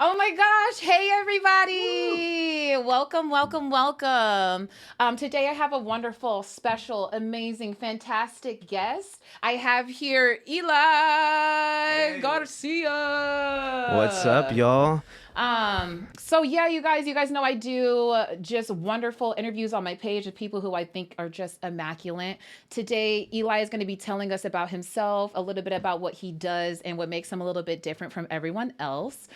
Oh my gosh. Hey, everybody. Woo. Welcome. Today I have a wonderful, special, amazing, fantastic guest. I have here Eli What's up, Garcia. y'all? So yeah, you guys know I do just wonderful interviews on my page with people who I think are just immaculate. Today, Eli is going to be telling us about himself, a little bit about what he does and what makes him a little bit different from everyone else.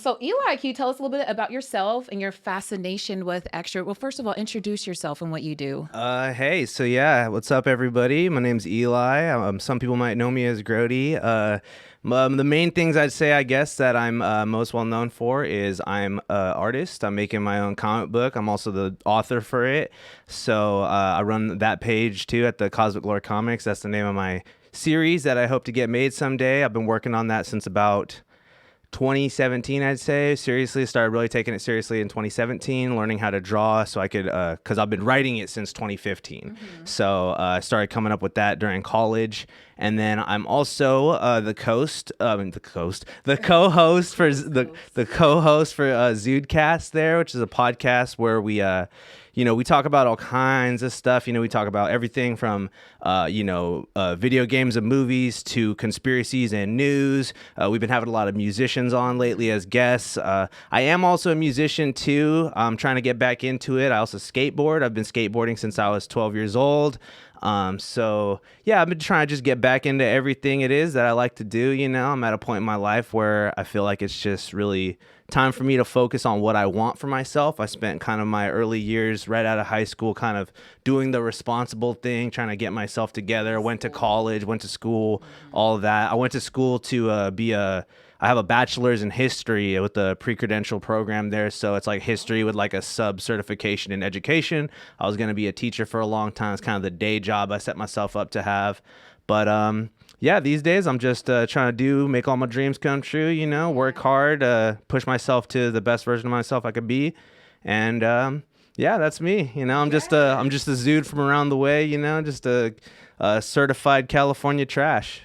So Eli, can you tell us a little bit about yourself and your fascination with extra? Well, first of all, introduce yourself and what you do. Hey, so yeah, what's up, everybody? My name's Eli. Some people might know me as Grody. The main things I'd say, I guess, that I'm most well known for is I'm an artist. I'm making my own comic book. I'm also the author for it. So I run that page too at the Cosmic Lore Comics. That's the name of my series that I hope to get made someday. I've been working on that since about 2017, I'd say. Seriously, started really taking it seriously in 2017, learning how to draw so I could, because I've been writing it since 2015. So I started coming up with that during college. And then I'm also the co-host for Zoodcast there, which is a podcast where we talk about all kinds of stuff. We talk about everything from, video games and movies to conspiracies and news. We've been having a lot of musicians on lately as guests. I am also a musician too. I'm trying to get back into it. I also skateboard. I've been skateboarding since I was 12 years old. So yeah, I've been trying to just get back into everything it is that I like to do. I'm at a point in my life where I feel like it's just really time for me to focus on what I want for myself. I spent kind of my early years right out of high school kind of doing the responsible thing, trying to get myself together, went to college, went to school, all of that. I went to school to I have a bachelor's in history with the pre-credential program there. So it's like history with like a sub-certification in education. I was going to be a teacher for a long time. It's kind of the day job I set myself up to have. But yeah, these days I'm just trying to make all my dreams come true, work hard, push myself to the best version of myself I could be. And yeah, that's me. I'm just a Zood from around the way, just a certified California trash.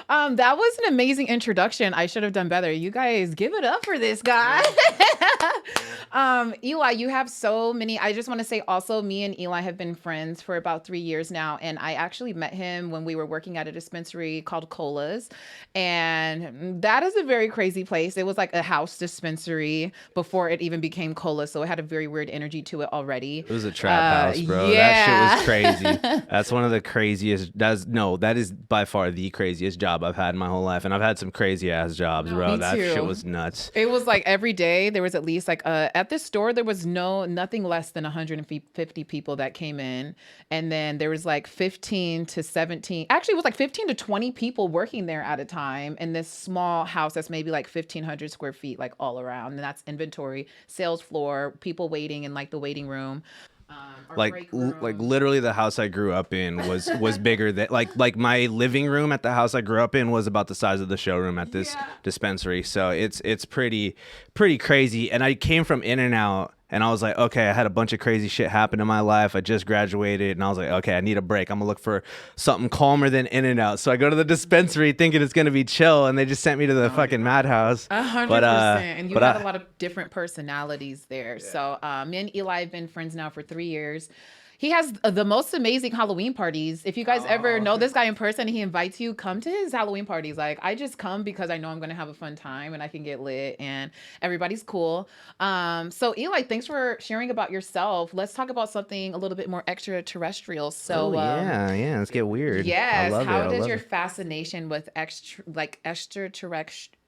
That was an amazing introduction. I should have done better. You guys give it up for this guy. Eli, you have so many. I just want to say also, me and Eli have been friends for about 3 years now. And I actually met him when we were working at a dispensary called Cola's. And that is a very crazy place. It was like a house dispensary before it even became Cola. So it had a very weird energy to it already. It was a trap house, bro. Yeah. That shit was crazy. That's one of the craziest. That is by far the craziest job I've had in my whole life, and I've had some crazy ass jobs, bro. That shit was nuts. It was like every day there was at least like at this store there was nothing less than 150 people that came in, and then there was like 15 to 17. Actually, it was like 15 to 20 people working there at a time in this small house that's maybe like 1,500 square feet, like all around, and that's inventory, sales floor, people waiting in like the waiting room. Like literally the house I grew up in was bigger than like my living room at the house I grew up in was about the size of the showroom at this dispensary. So it's pretty crazy. And I came from In-N-Out. And I was like, okay, I had a bunch of crazy shit happen in my life. I just graduated, and I was like, okay, I need a break. I'm going to look for something calmer than In-N-Out. So I go to the dispensary thinking it's going to be chill, and they just sent me to the fucking madhouse. 100%. And you had a lot of different personalities there. Yeah. So me and Eli have been friends now for 3 years. He has the most amazing Halloween parties. If you guys ever know this guy in person and he invites you, come to his Halloween parties. Like, I just come because I know I'm going to have a fun time and I can get lit and everybody's cool. So Eli, thanks for sharing about yourself. Let's talk about something a little bit more extraterrestrial. So yeah, let's get weird. Yes, how does your it. fascination with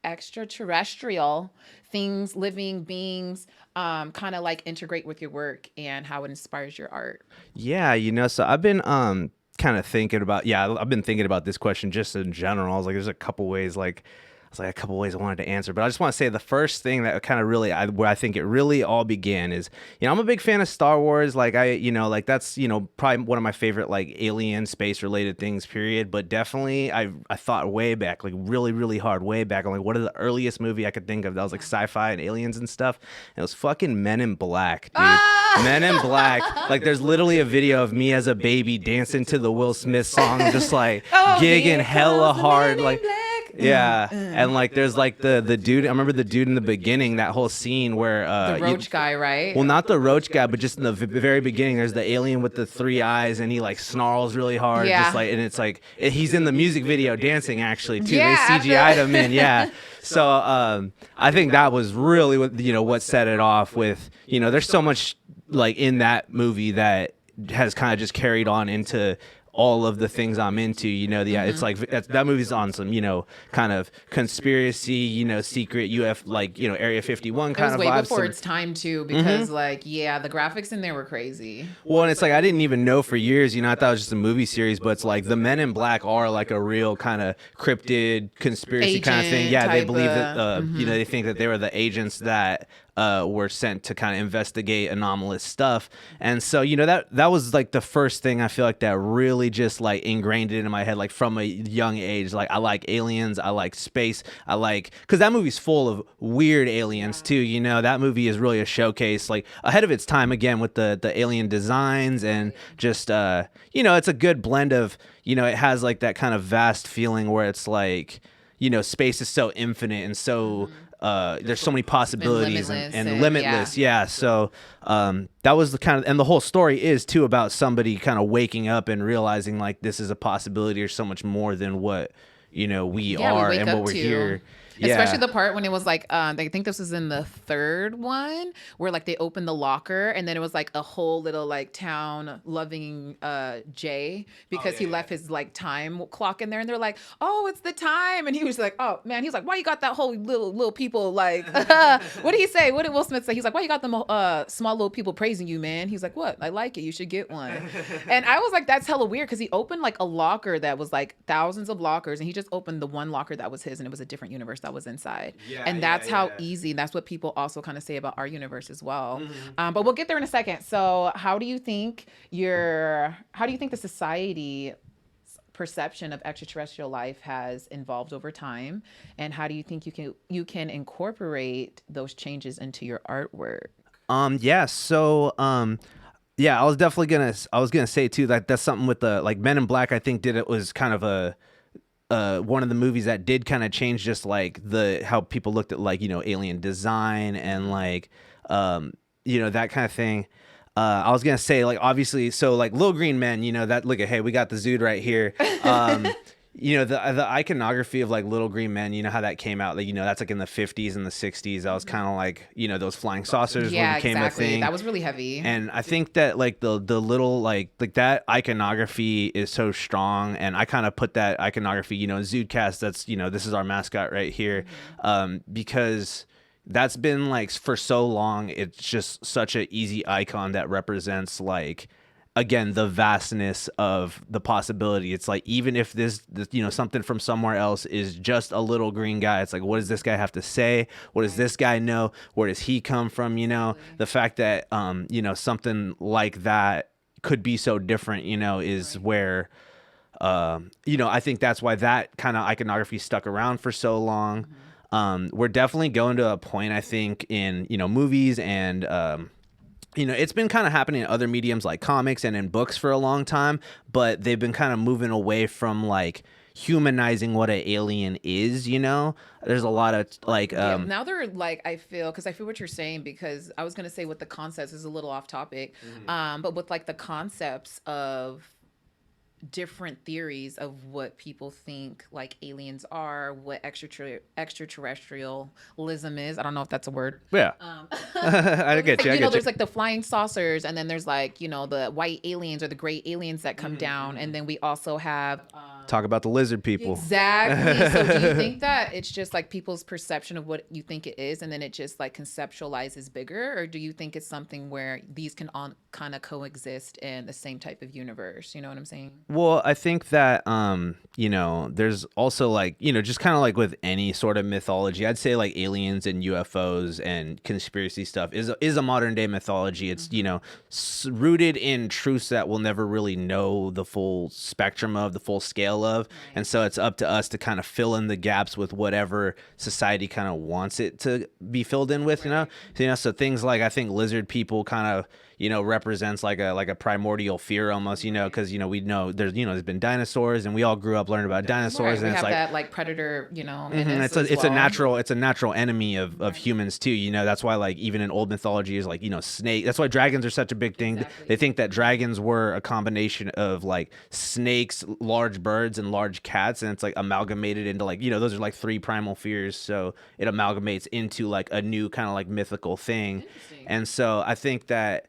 extraterrestrial things, living beings, kind of like integrate with your work and how it inspires your art? Yeah, so I've been kind of thinking about I've been thinking about this question just in general. I was like, there's a couple ways I wanted to answer, but I just want to say the first thing that kind of really where I think it really all began is, I'm a big fan of Star Wars. Like that's, probably one of my favorite like alien space related things, period. But definitely I thought way back, like really, really hard way back. I'm like, what is the earliest movie I could think of that was like sci-fi and aliens and stuff? And it was fucking Men in Black, dude. Men in Black. Like there's literally a video of me as a baby dancing to the Will Smith song, just like gigging hella hard. Like, Yeah, and like there's like the dude. I remember the dude in the beginning. That whole scene where the roach guy, right? well, not the roach guy, but just in the very beginning, there's the alien with the 3 eyes, and he like snarls really hard, just like, and it's like he's in the music video dancing actually too. Yeah, they CGI'd him in, yeah. So I think that was really what what set it off with. There's so much like in that movie that has kind of just carried on into all of the things I'm into, it's like that movie's on some, kind of conspiracy, secret like, Area 51 kind of vibes. It was way before its time too, because like, yeah, the graphics in there were crazy. Well, and it's like, I didn't even know for years, I thought it was just a movie series, but it's like the Men in Black are like a real kind of cryptid conspiracy kind of thing. Yeah, they believe that, they think that they were the agents that were sent to kind of investigate anomalous stuff. And so, that was like the first thing I feel like that really just like ingrained it in my head, like from a young age. Like, I like aliens, I like space, because that movie's full of weird aliens too. That movie is really a showcase, like ahead of its time again with the alien designs, and just it's a good blend of, it has like that kind of vast feeling where it's like, space is so infinite and so there's so many possibilities and limitless. Yeah. So that was the kind of, and the whole story is too about somebody kind of waking up and realizing like this is a possibility or so much more than what, we are and what we're here. Yeah. Especially the part when it was like, I think this was in the third one where like they opened the locker and then it was like a whole little like town loving Jay because he left his like time clock in there, and they're like, oh, it's the time. And he was like, oh man, he was like, why you got that whole little people like, what did he say? What did Will Smith say? He's like, why you got them small little people praising you, man? He's like, what? I like it. You should get one. And I was like, that's hella weird, because he opened like a locker that was like thousands of lockers, and he just opened the one locker that was his, and it was a different universe that was inside. And that's how easy, that's what people also kind of say about our universe as well. But we'll get there in a second. So how do you think the society perception of extraterrestrial life has evolved over time, and how do you think you can incorporate those changes into your artwork? I was gonna say too that that's something with the like Men in Black. I think it was kind of a one of the movies that did kind of change just like how people looked at like alien design and like that kind of thing. I was gonna say like obviously, so like Little Green Men, that look at, hey, we got the Zood right here. The iconography of like Little Green Men, how that came out, like that's like in the 50s and the 60s. That was kind of like those flying saucers became a thing. That was really heavy. And I think that like the little like that iconography is so strong, and I kind of put that iconography, in Zoodcast, that's this is our mascot right here, because that's been like for so long. It's just such an easy icon that represents like, again, the vastness of the possibility. It's like, even if this something from somewhere else is just a little green guy, it's like, what does this guy have to say? What does this guy know? Where does he come from? The fact that something like that could be so different, is where I think that's why that kind of iconography stuck around for so long. We're definitely going to a point, I think, in movies and it's been kind of happening in other mediums like comics and in books for a long time, but they've been kind of moving away from like humanizing what an alien is. There's a lot of like now they're like, I feel what you're saying, because I was gonna say with the concepts is a little off topic, but with like the concepts of different theories of what people think like aliens are, what extraterrestrialism is. I don't know if that's a word. Yeah. I get you. There's like the flying saucers, and then there's like, the white aliens or the gray aliens that come down. And then we also have talk about the lizard people. Exactly. So do you think that it's just like people's perception of what you think it is, and then it just like conceptualizes bigger? Or do you think it's something where these can all kind of coexist in the same type of universe? You know what I'm saying? Well, I think that, there's also like, just kind of like with any sort of mythology, I'd say like aliens and UFOs and conspiracy stuff is a modern day mythology. It's, rooted in truths that we'll never really know the full spectrum of, the full scale of. And so it's up to us to kind of fill in the gaps with whatever society kind of wants it to be filled in with, So things like, I think lizard people kind of, represents like a primordial fear almost, because we know there's been dinosaurs, and we all grew up learning about dinosaurs, Right. We and it's have like that like predator, it's menace as a well. natural enemy of humans too. That's why like even in old mythology is like snake. That's why dragons are such a big thing. Exactly. They think that dragons were a combination of like snakes, large birds, and large cats, and it's like amalgamated into like those are like three primal fears. So it amalgamates into like a new kind of like mythical thing. Interesting. And so I think that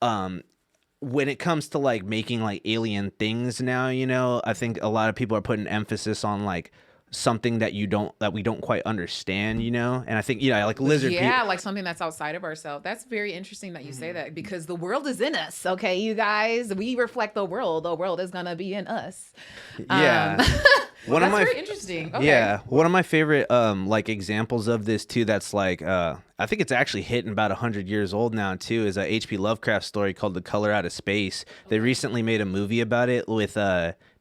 when it comes to like making like alien things now, I think a lot of people are putting emphasis on like something that we don't quite understand, and I think like lizard people. Yeah, like something that's outside of ourselves. That's very interesting that you say that, because the world is in us. Okay, you guys, we reflect the world. The world is gonna be in us. Yeah. That's very interesting. Okay. Yeah, one of my favorite like examples of this too, that's like I think it's actually hitting about 100 years old now too, is a H.P. Lovecraft story called The Color Out of Space. They recently made a movie about it with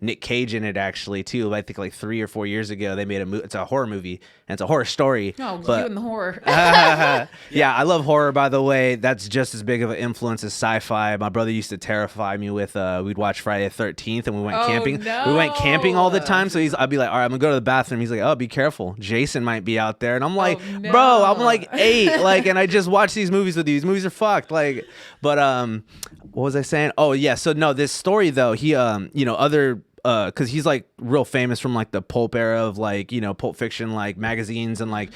Nick Cage in it actually too. I think like 3 or 4 years ago they made it's a horror movie, and it's a horror story. Oh, but you and the horror. yeah, I love horror, by the way. That's just as big of an influence as sci-fi. My brother used to terrify me with we'd watch Friday the 13th, and we went camping. No. We went camping all the time, so I'd be like, all right, I'm gonna go to the bathroom. He's like, oh, be careful, Jason might be out there. And I'm like, no. bro, I'm like 8, like, and I just watch these movies with you. These movies are fucked, like. But what was I saying? Oh yeah, so no, this story though, he other because he's like real famous from like the pulp era of like Pulp Fiction like magazines, and like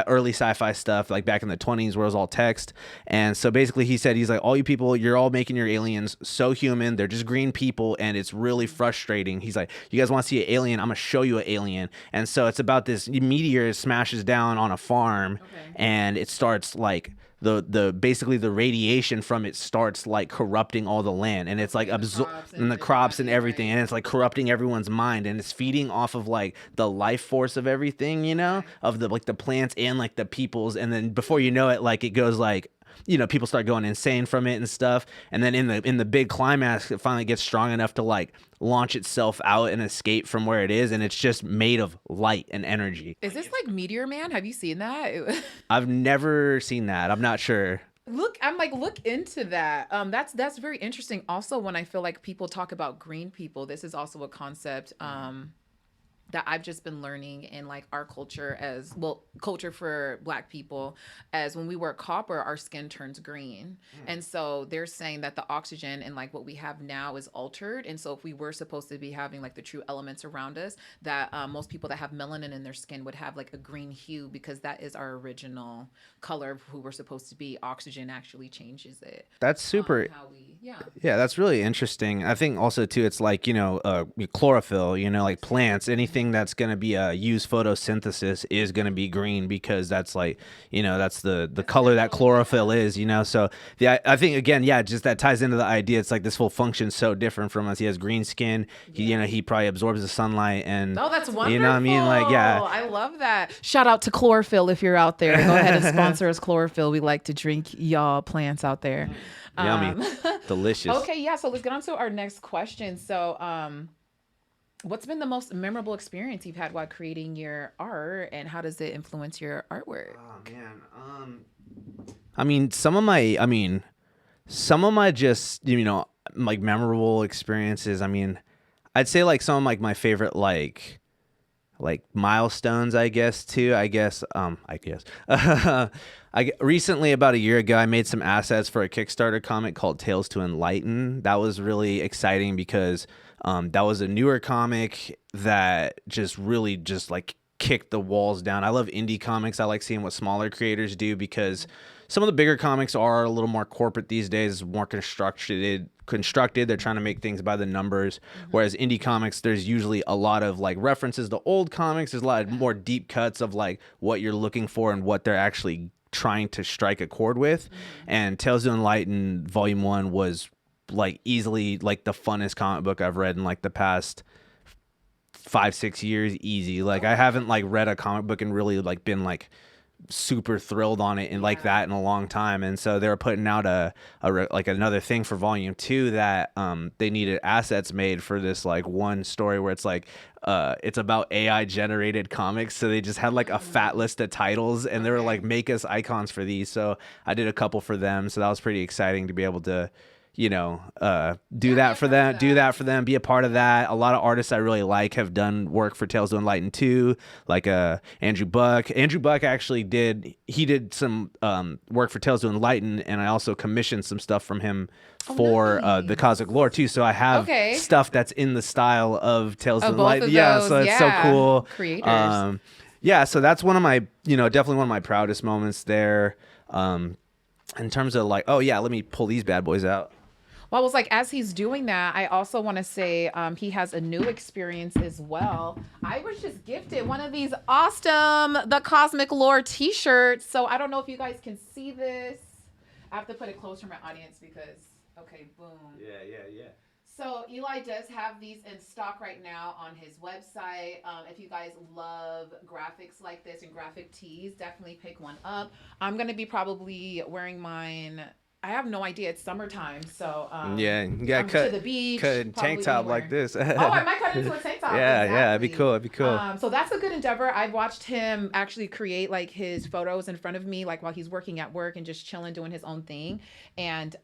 early sci-fi stuff like back in the 20s where it was all text. And so basically he's like, all you people, you're all making your aliens so human, they're just green people, and it's really frustrating. He's like, you guys want to see an alien? I'm gonna show you an alien. And so it's about this meteor smashes down on a farm, and it starts like the basically the radiation from it starts like corrupting all the land, and it's like absorbing the crops and everything, and it's like corrupting everyone's mind, and it's feeding off of like the life force of everything, of the like the plants and like the peoples. And then before you know it, like it goes like people start going insane from it and stuff. And then in the big climax, it finally gets strong enough to like launch itself out and escape from where it is, and it's just made of light and energy. Is this like Meteor Man? Have you seen that? I've never seen that. I'm not sure. Look into that. That's very interesting. Also, when I feel like people talk about green people, this is also a concept that I've just been learning in like our culture, as well, culture for Black people, as when we wear copper, our skin turns green. And so they're saying that the oxygen and like what we have now is altered. And so if we were supposed to be having like the true elements around us, that most people that have melanin in their skin would have like a green hue, because that is our original color of who we're supposed to be. Oxygen actually changes it. That's super. Yeah, that's really interesting. I think also too, it's like chlorophyll. Like plants, anything that's gonna be use photosynthesis is gonna be green, because that's like that's the color that chlorophyll is. So I think again, yeah, just that ties into the idea. It's like this whole function's so different from us. He has green skin. He probably absorbs the sunlight, and that's wonderful. You know what I mean? Like, yeah, I love that. Shout out to chlorophyll if you're out there. Go ahead and sponsor us, chlorophyll. We like to drink y'all plants out there. Yummy. Delicious. Okay, yeah, so let's get on to our next question. So what's been the most memorable experience you've had while creating your art, and how does it influence your artwork? Oh man, some of my just like memorable experiences. I'd say like some of like my favorite like milestones, I guess too. Recently, about a year ago, I made some assets for a Kickstarter comic called Tales to Enlighten. That was really exciting because that was a newer comic that just really just like kicked the walls down. I love indie comics. I like seeing what smaller creators do, because some of the bigger comics are a little more corporate these days, more constructed. They're trying to make things by the numbers. Whereas indie comics, there's usually a lot of like references to old comics. There's a lot more deep cuts of like what you're looking for and what they're actually trying to strike a chord with. And Tales to Enlighten Volume 1 was like easily like the funnest comic book I've read in like the past 5-6 years, easy. Like I haven't like read a comic book and really like been like super thrilled on it and like that in a long time. And so they were putting out like another thing for volume 2 that they needed assets made for this like one story where it's like it's about AI generated comics. So they just had like a fat list of titles and they were like, make us icons for these. So I did a couple for them. So that was pretty exciting to be able to, you know, do that for them, be a part of that. A lot of artists I really like have done work for Tales to Enlighten too, like Andrew Buck. Andrew Buck actually did some work for Tales to Enlighten, and I also commissioned some stuff from him for the Cosmic Lore too. So I have stuff that's in the style of Tales to Enlighten. Yeah, so it's so cool. Creators. Yeah, so that's one of my, you know, definitely one of my proudest moments there. In terms of like, oh yeah, let me pull these bad boys out. Well, I was like, as he's doing that, I also want to say he has a new experience as well. I was just gifted one of these awesome The Cosmic Lore t-shirts. So I don't know if you guys can see this. I have to put it close for my audience because, okay, boom. Yeah. So Eli does have these in stock right now on his website. If you guys love graphics like this and graphic tees, definitely pick one up. I'm going to be probably wearing mine. I have no idea. It's summertime, so you gotta cut to the beach, cut a tank top anywhere. Like this. Oh, I might cut into a tank top. Yeah, it'd be cool. So that's a good endeavor. I've watched him actually create like his photos in front of me, like while he's working at work and just chilling, doing his own thing. And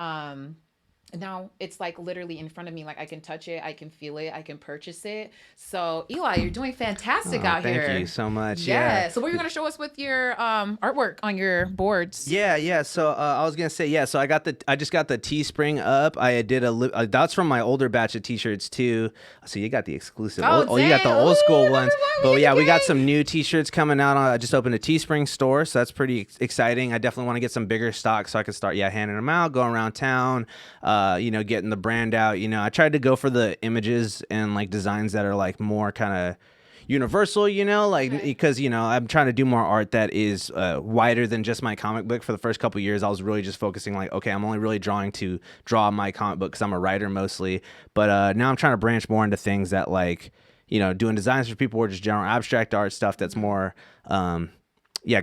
now it's like literally in front of me. Like I can touch it, I can feel it, I can purchase it. So Eli, you're doing fantastic out here. Thank you so much. Yeah. So what are you gonna show us with your artwork on your boards? Yeah. So I was gonna say so I just got the Teespring up. I did that's from my older batch of t-shirts too. So you got the exclusive. Oh, you got the old school ones. But yeah, we got some new t-shirts coming out. I just opened a Teespring store, so that's pretty exciting. I definitely want to get some bigger stock so I can start handing them out, going around town. Getting the brand out. I tried to go for the images and like designs that are like more kind of universal, because I'm trying to do more art that is wider than just my comic book. For the first couple of years, I was really just focusing like, okay, I'm only really drawing to draw my comic book because I'm a writer mostly. But now I'm trying to branch more into things that like, doing designs for people or just general abstract art stuff that's more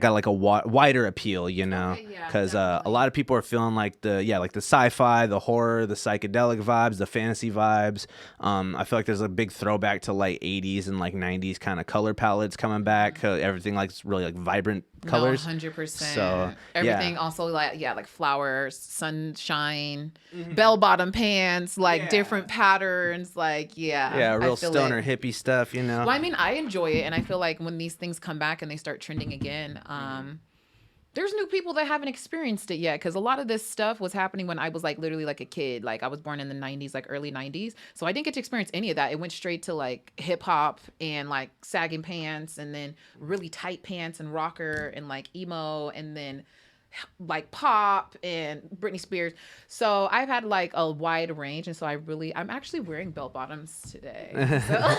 got like a wider appeal, because a lot of people are feeling like the sci-fi, the horror, the psychedelic vibes, the fantasy vibes. I feel like there's a big throwback to like 80s and like 90s kind of color palettes coming back. Everything like really like vibrant colors. 100%. So everything also like flowers, sunshine, bell-bottom pants, like different patterns, like real stoner hippie stuff, Well, I mean, I enjoy it, and I feel like when these things come back and they start trending again, there's new people that haven't experienced it yet, because a lot of this stuff was happening when I was like literally like a kid. Like I was born in the 90s, like early 90s, so I didn't get to experience any of that. It went straight to like hip hop and like sagging pants, and then really tight pants and rocker and like emo, and then like pop and Britney Spears. So I've had like a wide range, and so I'm actually wearing bell bottoms today. So.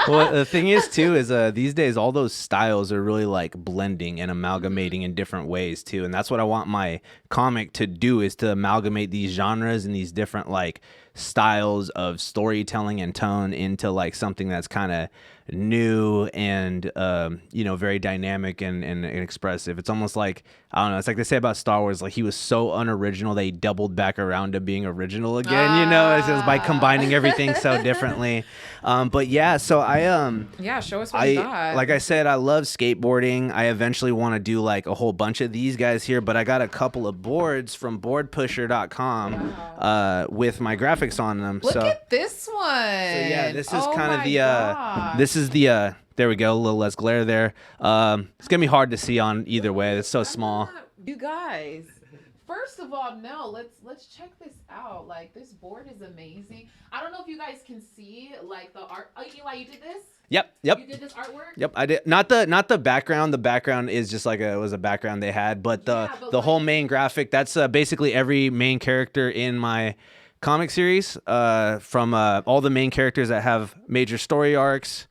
Well, the thing is too is these days all those styles are really like blending and amalgamating in different ways too, and that's what I want my comic to do, is to amalgamate these genres and these different like styles of storytelling and tone into like something that's kind of new and very dynamic and expressive. It's almost like, I don't know, it's like they say about Star Wars, like he was so unoriginal they doubled back around to being original again. It's just by combining everything so differently. But yeah, so I show us what you got. Like I said, I love skateboarding. I eventually want to do like a whole bunch of these guys here, but I got a couple of boards from boardpusher.com with my graphics on them. Look at this one. So yeah, this is kind of this is the there we go, a little less glare there. It's gonna be hard to see on either way. It's so small. You guys, first of all, let's check this out. Like, this board is amazing. I don't know if you guys can see like the art. Oh, Eli, you did this? Yep. You did this artwork? Yep, I did. Not the background. The background is just like it was a background they had, but the whole main graphic, that's basically every main character in my comic series, from all the main characters that have major story arcs.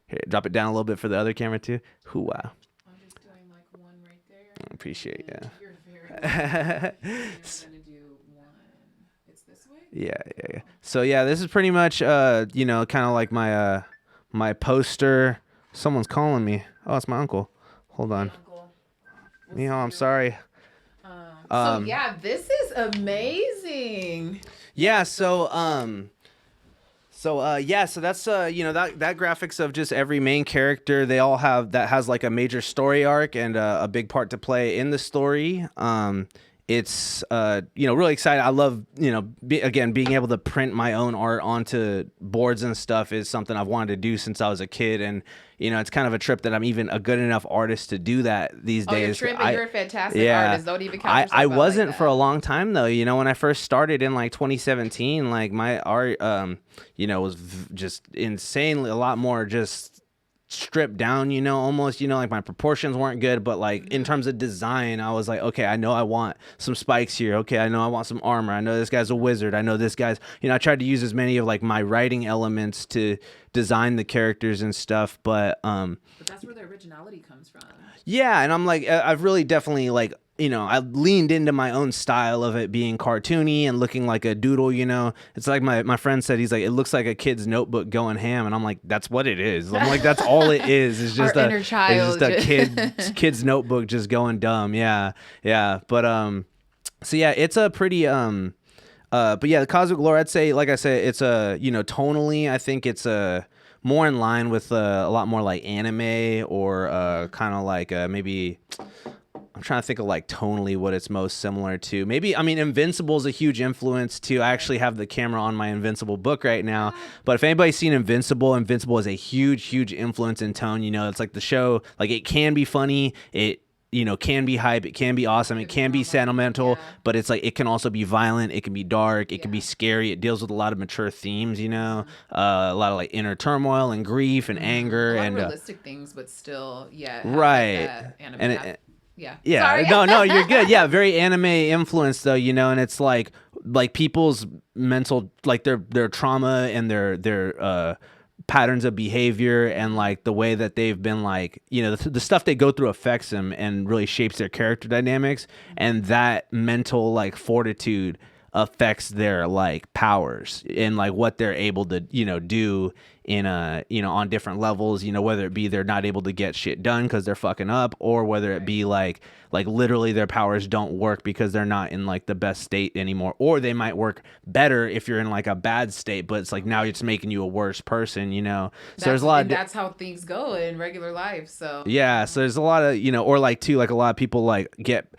Here, drop it down a little bit for the other camera too. Hoo-wah. I'm just doing like one right there. I appreciate it. Yeah. You're very welcome. I'm gonna do one. It's this way? Yeah. So yeah, this is pretty much kind of like my my poster. Someone's calling me. Oh, it's my uncle. Hold on. Uncle. I'm sorry. So yeah, this is amazing. Yeah, so so that's that graphics of just every main character, they all have that has like a major story arc and a big part to play in the story. It's really exciting. I love again being able to print my own art onto boards and stuff is something I've wanted to do since I was a kid, and it's kind of a trip that I'm even a good enough artist to do that these days. You're tripping. You're a fantastic artist. Don't even count yourself I out wasn't like that. for a long time though. When I first started in like 2017, like my art was just insanely a lot more just stripped down, almost, like my proportions weren't good, but like in terms of design, I was like, okay, I know I want some spikes here. Okay, I know I want some armor. I know this guy's a wizard. I know this guy's, I tried to use as many of like my writing elements to design the characters and stuff, but that's where the originality comes from. Yeah, and I'm like, I've really definitely like, I leaned into my own style of it being cartoony and looking like a doodle, It's like my friend said, he's like, it looks like a kid's notebook going ham. And I'm like, that's what it is. I'm like, that's all it is. It's just inner child. It's just a kid's notebook just going dumb. Yeah. Yeah. But, so yeah, it's a pretty, but yeah, the cosmic lore, I'd say, like I said, it's tonally, I think it's more in line with a lot more like anime or kind of like maybe I'm trying to think of like tonally what it's most similar to. Maybe, I mean, Invincible is a huge influence too. I actually have the camera on my Invincible book right now. But if anybody's seen Invincible, Invincible is a huge, huge influence in tone. It's like the show, like it can be funny. It can be hype, it can be awesome, it can be sentimental, but it's like it can also be violent, it can be dark, it can be scary. It deals with a lot of mature themes, a lot of like inner turmoil and grief and anger a lot and of realistic things, but still, right. Yeah. Sorry. No, you're good. Yeah, very anime influence though, and it's like people's mental, like their trauma and their patterns of behavior and like the way that they've been like, the stuff they go through affects them and really shapes their character dynamics, and that mental like fortitude affects their like powers and like what they're able to do in on different levels, whether it be they're not able to get shit done because they're fucking up, or whether it be like literally their powers don't work because they're not in like the best state anymore, or they might work better if you're in like a bad state, but it's like now it's making you a worse person, so there's a lot of that's how things go in regular life. So yeah, so there's a lot of or like too, like a lot of people like get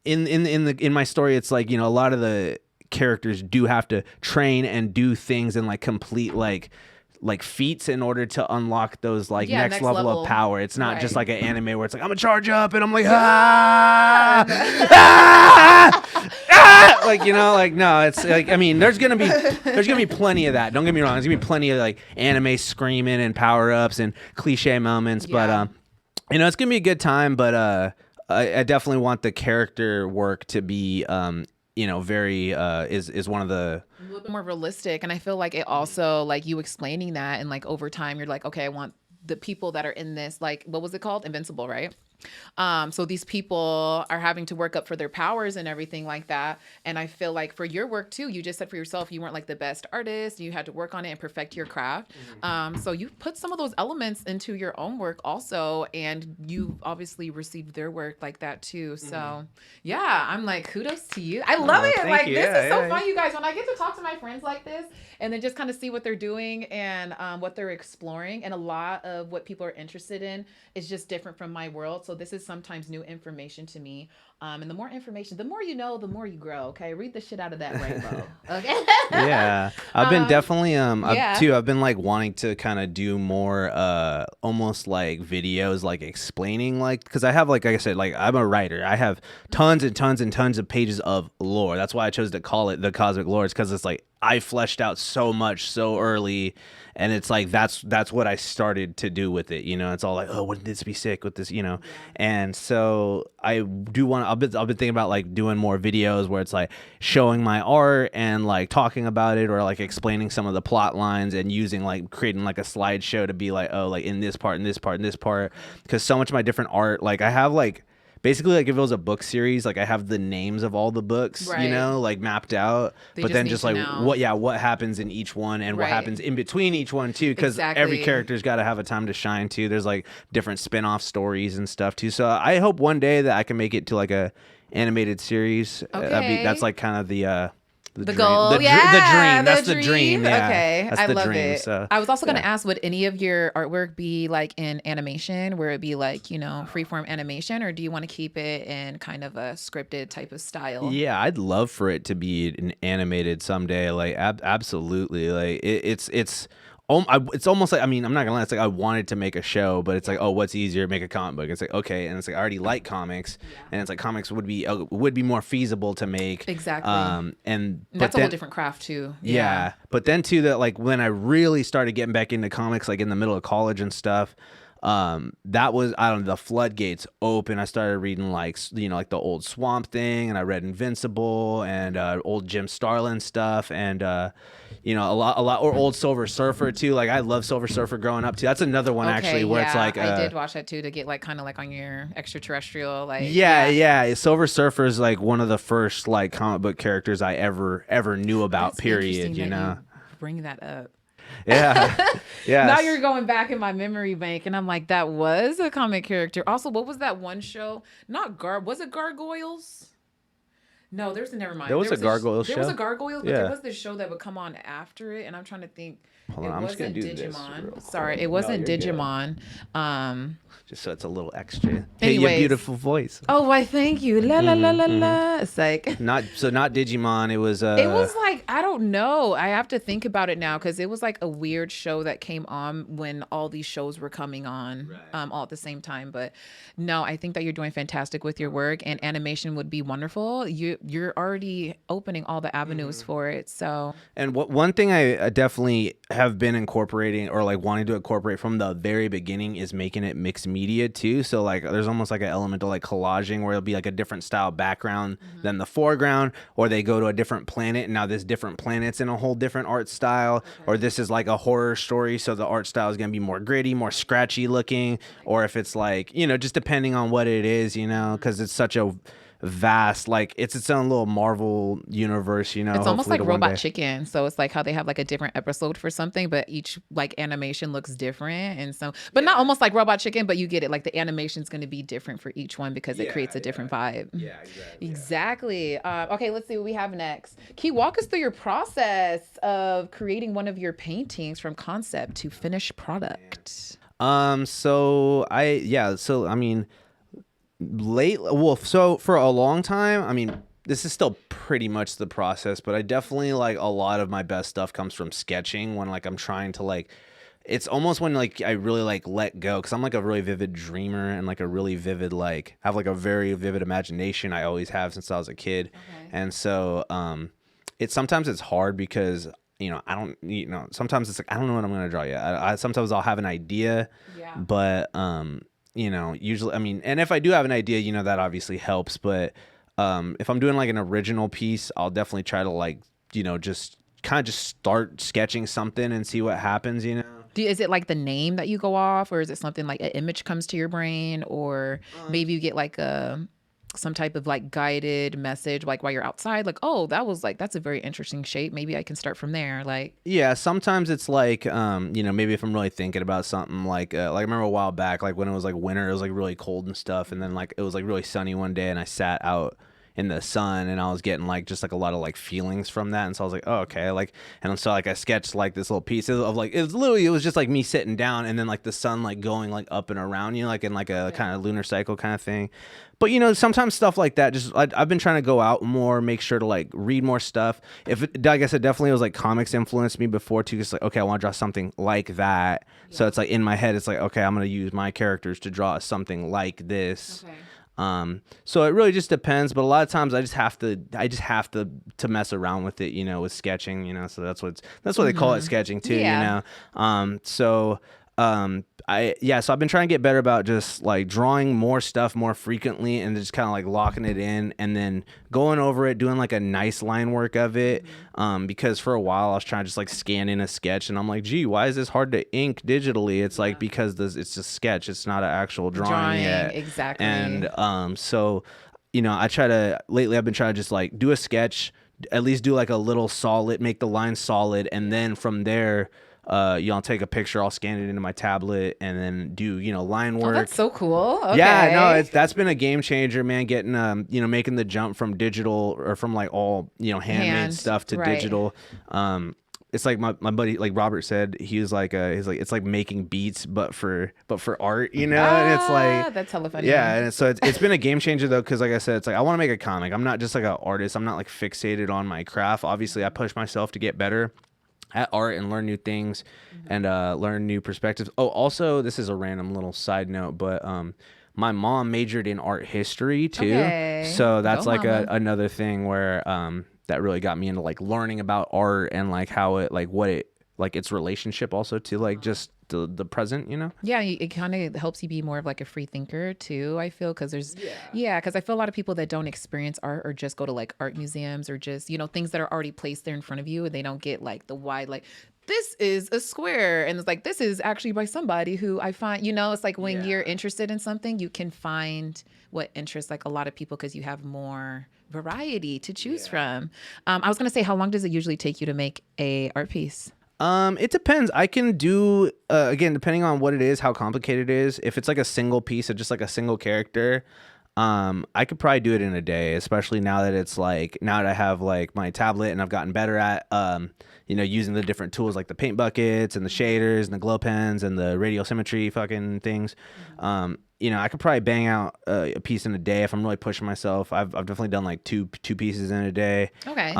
in my story, it's like, a lot of the characters do have to train and do things and like complete like feats in order to unlock those like next level of power. It's not just like an anime where it's like I'm gonna charge up and I'm like like no, it's like, I mean, there's gonna be plenty of that. Don't get me wrong. There's gonna be plenty of like anime screaming and power ups and cliche moments, but it's gonna be a good time. But I definitely want the character work to be very is one of the a little bit more realistic, and I feel like it also, like you explaining that, and like over time you're like, okay, I want the people that are in this, like, what was it called, Invincible, right? So these people are having to work up for their powers and everything like that. And I feel like for your work too, you just said for yourself, you weren't like the best artist. You had to work on it and perfect your craft. So you put some of those elements into your own work also, and you obviously received their work like that too. So yeah, I'm like, kudos to you. I love it. Like, this is so fun, you guys. When I get to talk to my friends like this and then just kind of see what they're doing and what they're exploring, and a lot of what people are interested in is just different from my world. So this is sometimes new information to me. And the more information, the more you know, the more you grow. Okay. Read the shit out of that rainbow. Okay. Yeah. I've been definitely, I've been like wanting to kind of do more, almost like videos, like explaining, like, cause I have, like I said, like I'm a writer. I have tons and tons and tons of pages of lore. That's why I chose to call it the Cosmic Lore. It's cause it's like, I fleshed out so much so early, and it's like that's what I started to do with it. It's all like, oh, wouldn't this be sick with this, And so I do want. I've been thinking about like doing more videos where it's like showing my art and like talking about it, or like explaining some of the plot lines and using like creating like a slideshow to be like, oh, like in this part and this part and this part, because so much of my different art, like I have like basically like if it was a book series, like I have the names of all the books, Right. like mapped out, They but just then need just to like know. what happens in each one and what Right. happens in between each one too, because every Exactly. character's got to have a time to shine too. There's like different spin-off stories and stuff too. So I hope one day that I can make it to like a animated series. That's Okay. like kind of The dream. goal, The yeah, dream. That's the dream. Yeah, Okay, that's I the love dream. it. So I was also going to yeah. ask, would any of your artwork be like in animation, where it be like, freeform animation, or do you want to keep it in kind of a scripted type of style? Yeah, I'd love for it to be an animated someday. Like absolutely. Like it's almost like, I mean, I'm not gonna lie, it's like I wanted to make a show, but it's like, oh, what's easier, make a comic book? It's like, okay, and it's like I already like comics, and it's like comics would be more feasible to make. Exactly. And That's a whole different craft too. Yeah, but then too, that like when I really started getting back into comics, like in the middle of college and stuff, that was, I don't know, the floodgates open. I started reading like like the old Swamp Thing, and I read Invincible and old Jim Starlin stuff, and a lot, or old Silver Surfer too. Like I love Silver Surfer growing up too. That's another one actually where it's like I did watch that too, to get like kind of like on your extraterrestrial, like yeah. Silver Surfer is like one of the first like comic book characters I ever knew about. That's period. interesting that you bring that up. Yeah. Yeah. Now you're going back in my memory bank, and I'm like, that was a comic character. Also, what was that one show? Was it Gargoyles? No, never mind. There was a Gargoyles show. There was a Gargoyles, but Yeah. there was this show that would come on after it, and I'm trying to think. Hold on, I'm just gonna do this real Digimon. quick. Sorry, it wasn't you're good. Digimon. Just so it's a little extra. Hey, your Anyways. beautiful voice. Oh, why? Thank you. La la la la la. It's like Not Digimon. It was. it was like, I don't know. I have to think about it now, because it was like a weird show that came on when all these shows were coming on, all at the same time. But no, I think that you're doing fantastic with your work, and animation would be wonderful. You're already opening all the avenues for it. So. And one thing I definitely have been incorporating, or like wanting to incorporate from the very beginning, is making it mixed media too. So like there's almost like an element of like collaging, where it'll be like a different style background than the foreground, or they go to a different planet and now this different planet's in a whole different art style, or this is like a horror story, so the art style is going to be more gritty, more scratchy looking, or if it's like, just depending on what it is, because it's such a vast, like it's its own little Marvel universe, It's almost like Robot Chicken. So it's like how they have like a different episode for something, but each like animation looks different. And so, but not almost like Robot Chicken, but you get it. Like the animation is going to be different for each one, because it creates a different vibe. Yeah, Exactly. Okay, let's see what we have next. Can you walk us through your process of creating one of your paintings from concept to finished product? So I mean, so for a long time, I mean, this is still pretty much the process, but I definitely, like, a lot of my best stuff comes from sketching, when like I'm trying to like, it's almost when like I really like let go, because I'm like a really vivid dreamer, and like a really vivid, like have like a very vivid imagination. I always have since I was a kid. And so sometimes it's hard, because I don't, sometimes it's like, I don't know what I'm going to draw yet. I sometimes I'll have an idea, but usually, I mean, and if I do have an idea, that obviously helps. But if I'm doing like an original piece, I'll definitely try to like, just kind of just start sketching something and see what happens, Is it like the name that you go off, or is it something like an image comes to your brain, or maybe you get like some type of like guided message, like while you're outside, like, oh, that's a very interesting shape. Maybe I can start from there. Like, yeah, sometimes it's like, maybe if I'm really thinking about something, like I remember a while back, like when it was like winter, it was like really cold and stuff. And then like, it was like really sunny one day, and I sat out in the sun, and I was getting like just like a lot of like feelings from that. And so I was like, oh, okay. Like, and so like I sketched like this little piece of like, it was just like me sitting down, and then like the sun like going like up and around, like in like a kind of lunar cycle kind of thing. But sometimes stuff like that, just I've been trying to go out more, make sure to like read more stuff. Like I said, definitely it was like comics influenced me before too. Just like, okay, I want to draw something like that. So it's like in my head, it's like, okay, I'm gonna use my characters to draw something like this. So it really just depends, but a lot of times I just have to mess around with it, with sketching, so that's what they call it, sketching too, So I've been trying to get better about just like drawing more stuff more frequently and just kind of like locking it in and then going over it, doing like a nice line work of it. Because for a while I was trying to just like scan in a sketch and I'm like, gee, why is this hard to ink digitally? It's like because it's a sketch, it's not an actual drawing yet. Exactly. And so lately I've been trying to just like do a sketch, at least do like a little solid, make the line solid, and then from there I'll take a picture, I'll scan it into my tablet and then do, line work. Oh, that's so cool. Okay. Yeah, no, that's been a game changer, man, getting making the jump from digital or from like all, handmade stuff to digital. It's like my buddy, like Robert said, he's like it's like making beats but for art, and it's like that's hella funny. Yeah, and so it's been a game changer though, because like I said, it's like I want to make a comic. I'm not just like an artist. I'm not like fixated on my craft. Obviously, I push myself to get better at art and learn new things and learn new perspectives. Oh, also, this is a random little side note, but my mom majored in art history too. Okay. So that's like another thing where that really got me into like learning about art and like how it its relationship also to like just the present, Yeah, it kind of helps you be more of like a free thinker too, I feel, because because I feel a lot of people that don't experience art or just go to like art museums or just things that are already placed there in front of you, and they don't get like the wide, like, this is a square and it's like, this is actually by somebody who I find, it's like when you're interested in something, you can find what interests like a lot of people because you have more variety to choose from. I was gonna say, how long does it usually take you to make a art piece? It depends. I can do again, depending on what it is, how complicated it is. If it's like a single piece of just like a single character, I could probably do it in a day, especially now that I have like my tablet and I've gotten better at using the different tools like the paint buckets and the shaders and the glow pens and the radial symmetry fucking things. I could probably bang out a piece in a day if I'm really pushing myself. I've definitely done like two pieces in a day. Okay.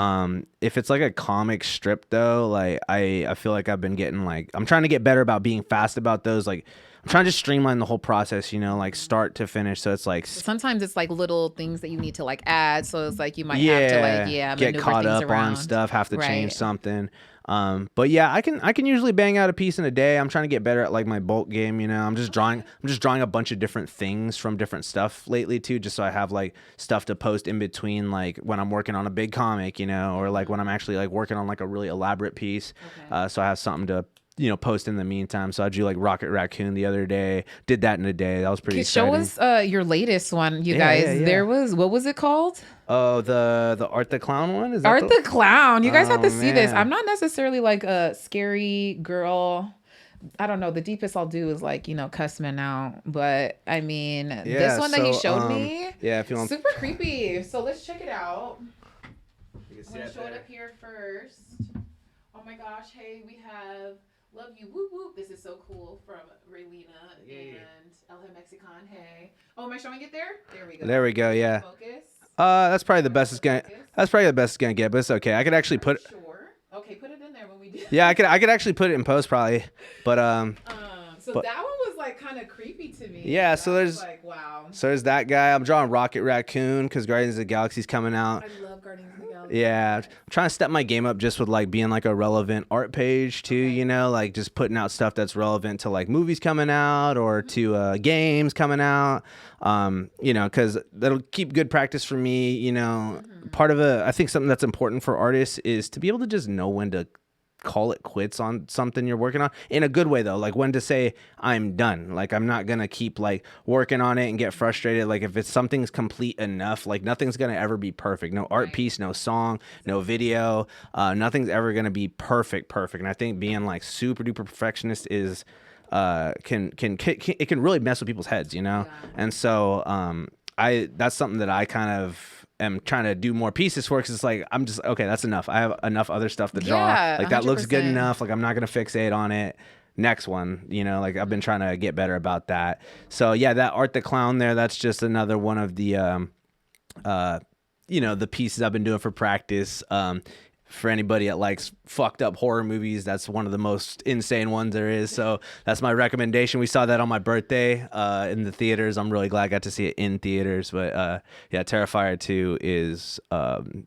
If it's like a comic strip though, like I feel like I've been getting like, I'm trying to get better about being fast about those. Like I'm trying to streamline the whole process, like start to finish. So it's like sometimes it's like little things that you need to like add. So it's like you might have to like get caught up on stuff, have to change something. But yeah, I can usually bang out a piece in a day. I'm trying to get better at like my bulk game, I'm just drawing a bunch of different things from different stuff lately too, just so I have like stuff to post in between, like when I'm working on a big comic, or like when I'm actually like working on like a really elaborate piece. So I have something to post in the meantime. So I drew like Rocket Raccoon the other day. Did that in a day. That was pretty exciting. Show us your latest one, you guys. Yeah. There was, what was it called? Oh, the Art the Clown one? Is that Art the Clown? You guys have to see this. I'm not necessarily like a scary girl. I don't know. The deepest I'll do is like, cuss men out. But I mean, this one that he showed me, if you want, super creepy. So let's check it out. I'm going to show it up here first. Oh my gosh. Hey, we have Love You, whoop whoop. This is so cool from Raylina and El Mexican. Hey. Oh, am I showing it there? There we go. There we go. Yeah. Focus. That's probably the best it's gonna. That's probably the best it's gonna get, but it's okay. I could actually put. Sure. Okay, put it in there when we do. Yeah, I could actually put it in post probably, but So that one was like kind of creepy to me. Yeah. So there's like, wow. So there's that guy. I'm drawing Rocket Raccoon because Guardians of the Galaxy's coming out. I love Guardians of the Galaxy. Yeah, I'm trying to step my game up just with like being like a relevant art page too, like just putting out stuff that's relevant to like movies coming out or to games coming out, because that'll keep good practice for me. Part of I think something that's important for artists is to be able to just know when to call it quits on something you're working on in a good way though, like when to say I'm done. Like I'm not gonna keep like working on it and get frustrated. Like if it's something's complete enough, like nothing's gonna ever be perfect. No art piece, no song, no video, nothing's ever gonna be perfect. And I think being like super duper perfectionist is it can really mess with people's heads, And so that's something that I kind of am trying to do more pieces for, because it's like I'm just okay, that's enough. I have enough other stuff to draw. Like that 100%. Looks good enough. Like I'm not gonna fixate on it. Next one, like I've been trying to get better about that. So yeah, that Art the Clown there, that's just another one of the the pieces I've been doing for practice. for anybody that likes fucked up horror movies, that's one of the most insane ones there is. So that's my recommendation. We saw that on my birthday in the theaters. I'm really glad I got to see it in theaters. But yeah, Terrifier 2 is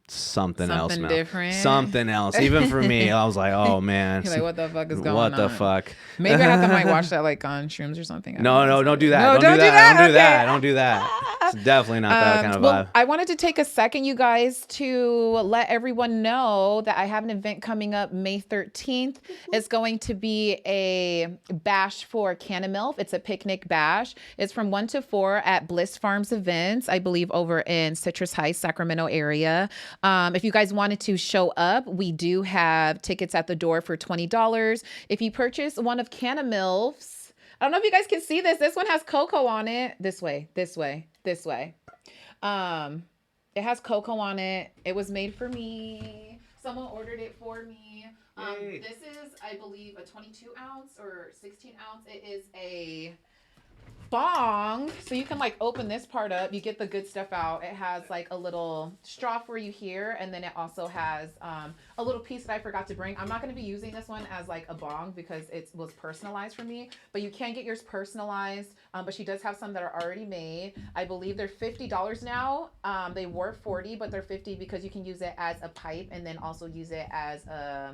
something else, man. Different. Something else. Even for me, I was like, oh man. You're like, what the fuck is going on? What the fuck? Maybe I might watch that like on shrooms or something. No, don't do that. No, don't do that. Don't do that. It's definitely not that kind of vibe. I wanted to take a second, you guys, to let everyone know that I have an event coming up May 13th. It's going to be a bash for Canamilf. It's a picnic bash. It's from 1 to 4 at Bliss Farms Events, I believe over in Citrus Heights, Sacramento area. If you guys wanted to show up, we do have tickets at the door for $20. If you purchase one of Canamilf's, I don't know if you guys can see this. This one has Koko on it. This way. It has Koko on it. It was made for me. Someone ordered it for me. This is, I believe, a 22 ounce or 16 ounce. It is a bong, so you can like open this part up, you get the good stuff out. It has like a little straw for you here, and then it also has a little piece that I forgot to bring. I'm not going to be using this one as like a bong because it was personalized for me, but you can get yours personalized. But she does have some that are already made. I believe they're $50 now. They were $40, but they're $50 because you can use it as a pipe and then also use it as a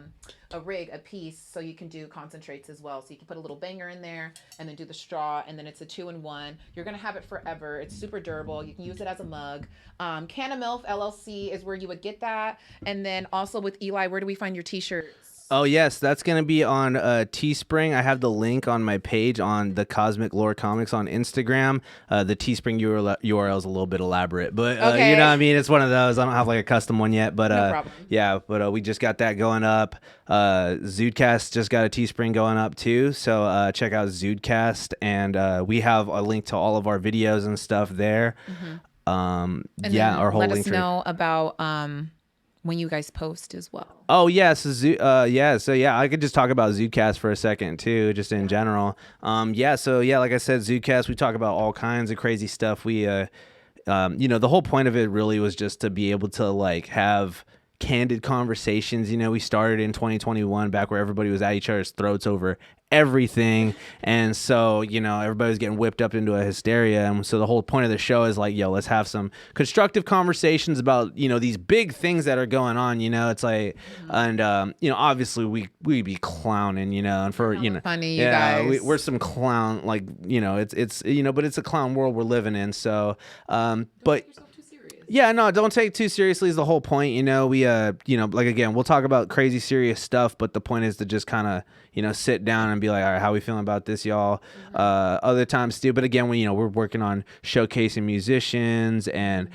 rig, a piece, so you can do concentrates as well. So you can put a little banger in there and then do the straw, and then it's a 2-in-1. You're gonna have it forever. It's super durable. You can use it as a mug. Canamilf LLC is where you would get that. And then also with Eli, where do we find your t-shirts? Oh, yes, that's going to be on Teespring. I have the link on my page on the Cosmic Lore Comics on Instagram. The Teespring URL is a little bit elaborate, but okay. You know what I mean? It's one of those. I don't have like a custom one yet, but no problem. Yeah, but we just got that going up. Zoodcast just got a Teespring going up too, so check out Zoodcast, and we have a link to all of our videos and stuff there. And yeah, our whole let link us know about when you guys post as well. Oh yeah, so I could just talk about Zoodcast for a second too, just in general. Like I said, Zoodcast, we talk about all kinds of crazy stuff. We the whole point of it really was just to be able to like have candid conversations. We started in 2021, back where everybody was at each other's throats over everything, and so everybody was getting whipped up into a hysteria, and so the whole point of the show is like, let's have some constructive conversations about these big things that are going on. It's like, and obviously we be clowning, and for funny, you guys. We're some clown, like it's but it's a clown world we're living in, so but yeah, no, don't take it too seriously is the whole point. We like, again, we'll talk about crazy serious stuff, but the point is to just kind of sit down and be like, all right, how we feeling about this, y'all? Other times too, but again, when we're working on showcasing musicians and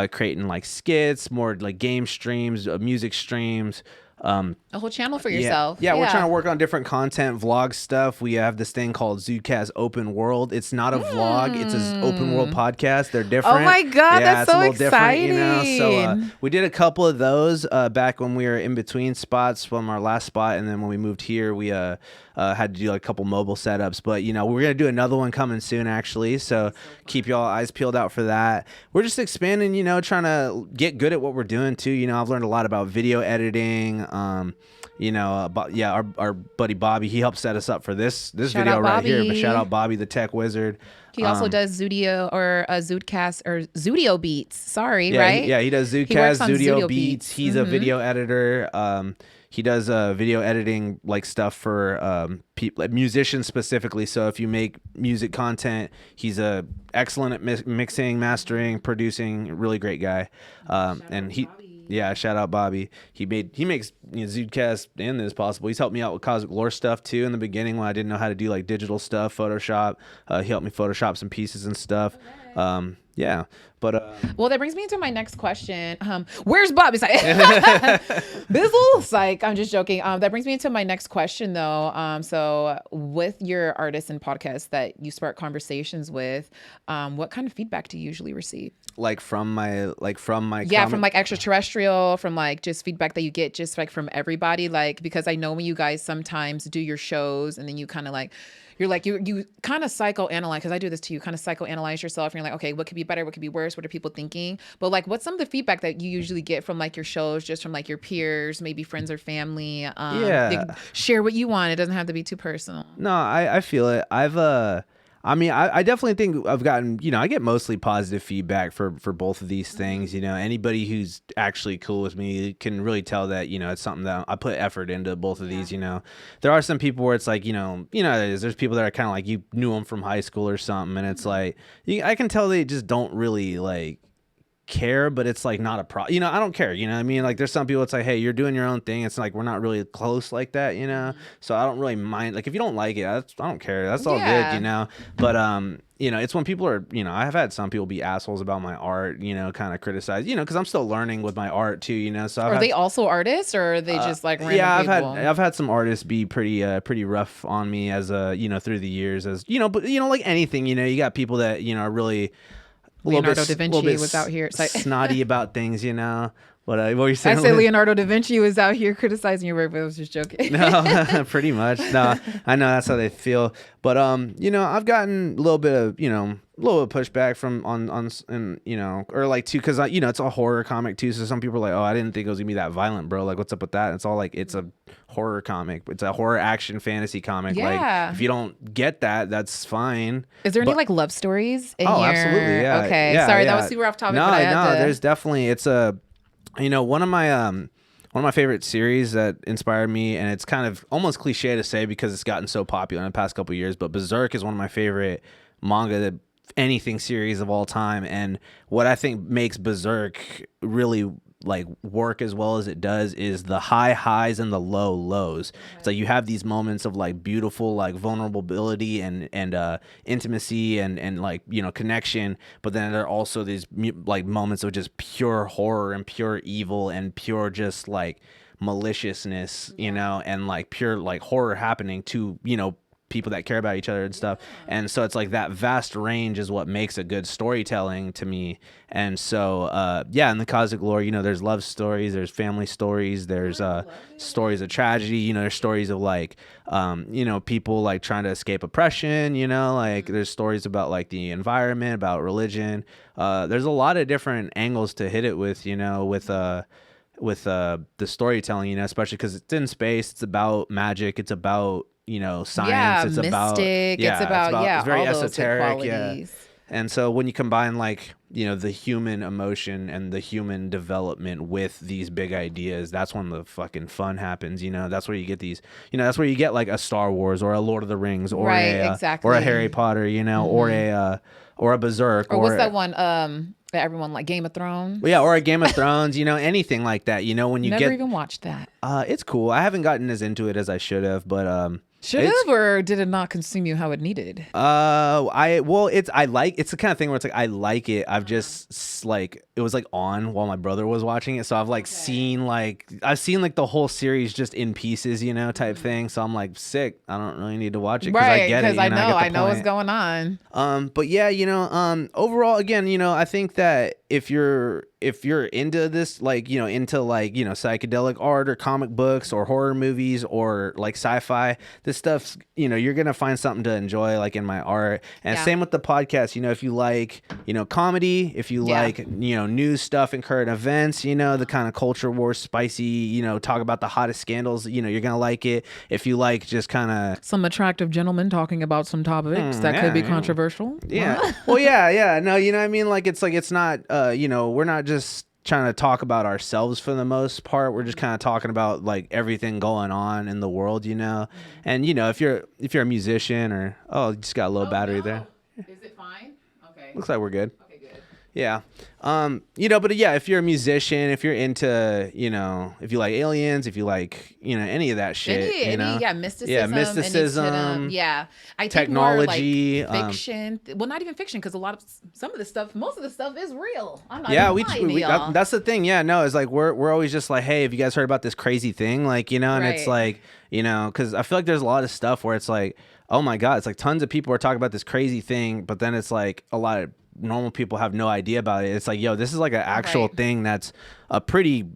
creating like skits, more like game streams, music streams. A whole channel for yourself. Yeah, we're trying to work on different content, vlog stuff. We have this thing called Zoodcast Open World. It's not a vlog; it's an open world podcast. They're different. Oh my god, that's so exciting! So we did a couple of those back when we were in between spots from our last spot, and then when we moved here, we had to do like a couple mobile setups. But we're gonna do another one coming soon, actually. So keep y'all eyes peeled out for that. We're just expanding, trying to get good at what we're doing too. I've learned a lot about video editing. Our buddy Bobby, he helped set us up for this video right here. But shout out Bobby, the tech wizard. He also does Zudio or Zoodcast or Zudio Beats. Sorry, yeah, right? He does Zoodcast, Zudio Beats. He's a video editor. He does video editing like stuff for musicians specifically. So if you make music content, he's excellent at mixing, mastering, producing. Really great guy. Shout out Bobby. He makes Zoodcast and this possible. He's helped me out with Cosmic Lore stuff too in the beginning when I didn't know how to do like digital stuff, Photoshop. He helped me Photoshop some pieces and stuff. Well, that brings me into my next question. Where's Bobby? Bizzle? Psych. I'm just joking. That brings me into my next question though. So with your artists and podcasts that you spark conversations with, what kind of feedback do you usually receive? Like from my from like extraterrestrial, from like just feedback that you get just like from everybody, like because I know when you guys sometimes do your shows and then you kind of like you're like, you kind of psychoanalyze, because I do this too. You kind of psychoanalyze yourself and you're like, okay, what could be better? What could be worse? What are people thinking? But like, what's some of the feedback that you usually get from like your shows, just from like your peers, maybe friends or family? They can share what you want. It doesn't have to be too personal. No, I feel it. I mean, I definitely think I've gotten, I get mostly positive feedback for both of these things. Anybody who's actually cool with me can really tell that, it's something that I put effort into both of these. There are some people where it's like, there's people that are kind of like, you knew them from high school or something. And it's like, I can tell they just don't really like care, but it's like not a problem. I don't care. I mean, like there's some people it's like, hey, you're doing your own thing. It's like we're not really close like that, so I don't really mind. Like if you don't like it, I don't care. That's all good, but it's when people are, I have had some people be assholes about my art, kind of criticize, because I'm still learning with my art too, so are they also artists, or are they just like random people? I've had some artists be pretty rough on me as through the years, as but like anything, you got people that are really Leonardo da Vinci was out here snotty about things, What were you saying? I said Leonardo da Vinci was out here criticizing your work, but I was just joking. No, pretty much. No, I know that's how they feel. But I've gotten a little bit of pushback from on or like too, because it's a horror comic too. So some people are like, oh, I didn't think it was gonna be that violent, bro. Like, what's up with that? And it's all like, it's a horror comic. It's a horror action fantasy comic. Yeah. Like, if you don't get that, that's fine. Is there any like love stories in here? Absolutely. Yeah. Okay. Yeah, sorry, that was super off topic. No, but I had to... there's definitely, it's a, one of my favorite series that inspired me, and it's kind of almost cliche to say because it's gotten so popular in the past couple of years, but Berserk is one of my favorite manga anything series of all time. And what I think makes Berserk really like work as well as it does is the high highs and the low lows. It's like you have these moments of like beautiful like vulnerability and intimacy and like connection, but then there are also these like moments of just pure horror and pure evil and pure just like maliciousness, and like pure like horror happening to people that care about each other and stuff. And so it's like that vast range is what makes a good storytelling to me. And so in the cosmic lore, there's love stories, there's family stories, there's stories of tragedy, there's stories of like people like trying to escape oppression, like there's stories about like the environment, about religion. There's a lot of different angles to hit it with, with the storytelling, especially because it's in space, it's about magic, it's about science, it's mystic, it's very all esoteric, those qualities. And so when you combine like the human emotion and the human development with these big ideas, that's when the fucking fun happens. That's where you get these, that's where you get like a Star Wars or a Lord of the Rings or or a Harry Potter, or a Berserk, or what's that one that everyone like, Game of Thrones? Or a Game of Thrones, anything like that. When you never even watched that. It's cool. I haven't gotten as into it as I should have, but should have, or did it not consume you how it needed? It's the kind of thing where it's like I like it. I've just like it was like on while my brother was watching it, so I've like seen like the whole series just in pieces, type thing. So I'm like, sick. I don't really need to watch it because I get it. I know what's going on. But yeah, overall, again, I think that if you're into this, like, into like, psychedelic art or comic books or horror movies or like sci-fi, this stuff's, you're going to find something to enjoy like in my art. And same with the podcast, if you like, comedy, if you like, news stuff and current events, the kind of culture war, spicy, talk about the hottest scandals, you're going to like it. If you like just kind of some attractive gentlemen talking about some topics that could be controversial. Yeah. Well, yeah. No, what I mean? Like, it's not, we're not just trying to talk about ourselves for the most part. We're just kind of talking about like everything going on in the world, And if you're a musician or you just got a low battery there. Is it fine? Okay. Looks like we're good. Okay, good. Yeah. But yeah, if you're a musician, if you're into, if you like aliens, if you like, any of that shit, mysticism. I technology, take more like fiction. Well, not even fiction, because most of the stuff is real. I'm not that's the thing. Yeah, no, it's like we're always just like, hey, have you guys heard about this crazy thing? Like, and it's like, because I feel like there's a lot of stuff where it's like, oh my God, it's like tons of people are talking about this crazy thing, but then it's like a lot of normal people have no idea about it. It's like, yo, this is like an actual thing that's a pretty